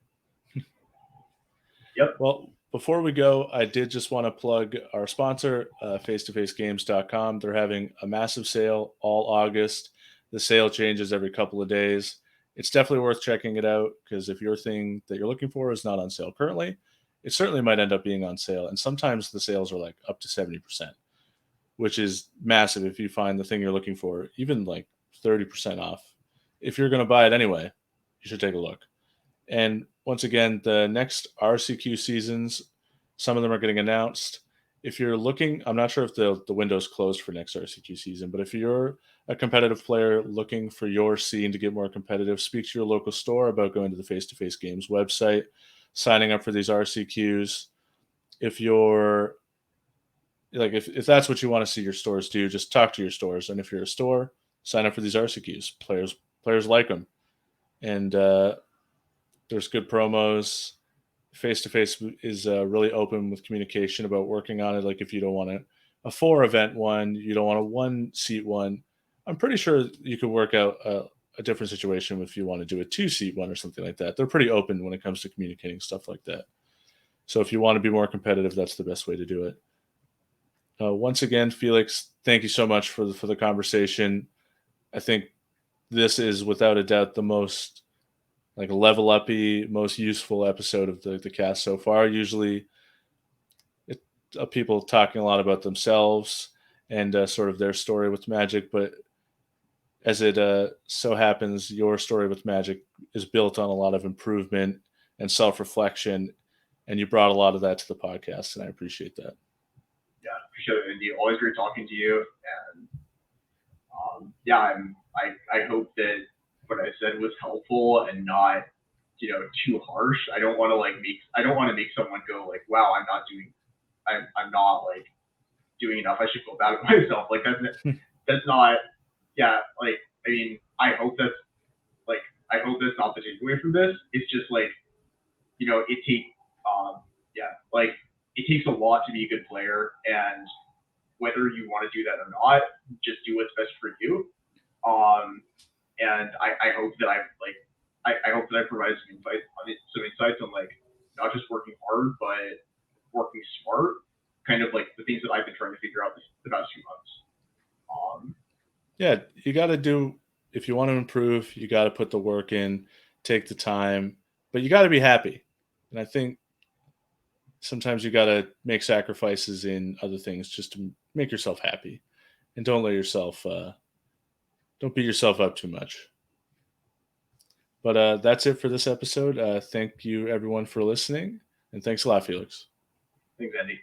Yep. Well, before we go, I did just want to plug our sponsor, face2facegames.com. They're having a massive sale all August. The sale changes every couple of days. It's definitely worth checking it out, because if your thing that you're looking for is not on sale currently, it certainly might end up being on sale. And sometimes the sales are like up to 70%, which is massive if you find the thing you're looking for, even like 30% off. If you're going to buy it anyway, you should take a look. And once again, the next RCQ seasons, some of them are getting announced. If you're looking, I'm not sure if the window's closed for next RCQ season, but if you're a competitive player looking for your scene to get more competitive, speak to your local store about going to the Face-to-Face Games website, signing up for these RCQs. If you're like, if that's what you want to see your stores do, just talk to your stores. And if you're a store, sign up for these RCQs. Players like them. And there's good promos. Face to face is really open with communication about working on it. Like if you don't want a 4-event one, you don't want a 1-seat one. I'm pretty sure you could work out a different situation if you want to do a 2-seat one or something like that. They're pretty open when it comes to communicating stuff like that. So if you want to be more competitive, that's the best way to do it. Once again, Felix, thank you so much for the conversation. I think this is without a doubt the most like level uppy, most useful episode of the cast so far. Usually, people talking a lot about themselves and sort of their story with Magic, but as it so happens, your story with Magic is built on a lot of improvement and self-reflection, and you brought a lot of that to the podcast, and I appreciate that. Yeah, appreciate it, Andy. Always great talking to you, and yeah, I hope that what I said was helpful and not too harsh. I don't want to make someone go like, wow, I'm not like doing enough. I should feel bad about myself. Like that's not, yeah. Like I mean, I hope that's not the takeaway from this. It's just like it takes like it takes a lot to be a good player, and whether you want to do that or not, just do what's best for you. And I hope that I hope that I provided some insights on like not just working hard, but working smart, kind of like the things that I've been trying to figure out the past few months. Yeah, you got to do, if you want to improve, you got to put the work in, take the time, but you got to be happy. And I think sometimes you got to make sacrifices in other things just to make yourself happy, and don't don't beat yourself up too much. But that's it for this episode. Thank you everyone for listening, and thanks a lot, Felix. Thanks, Andy.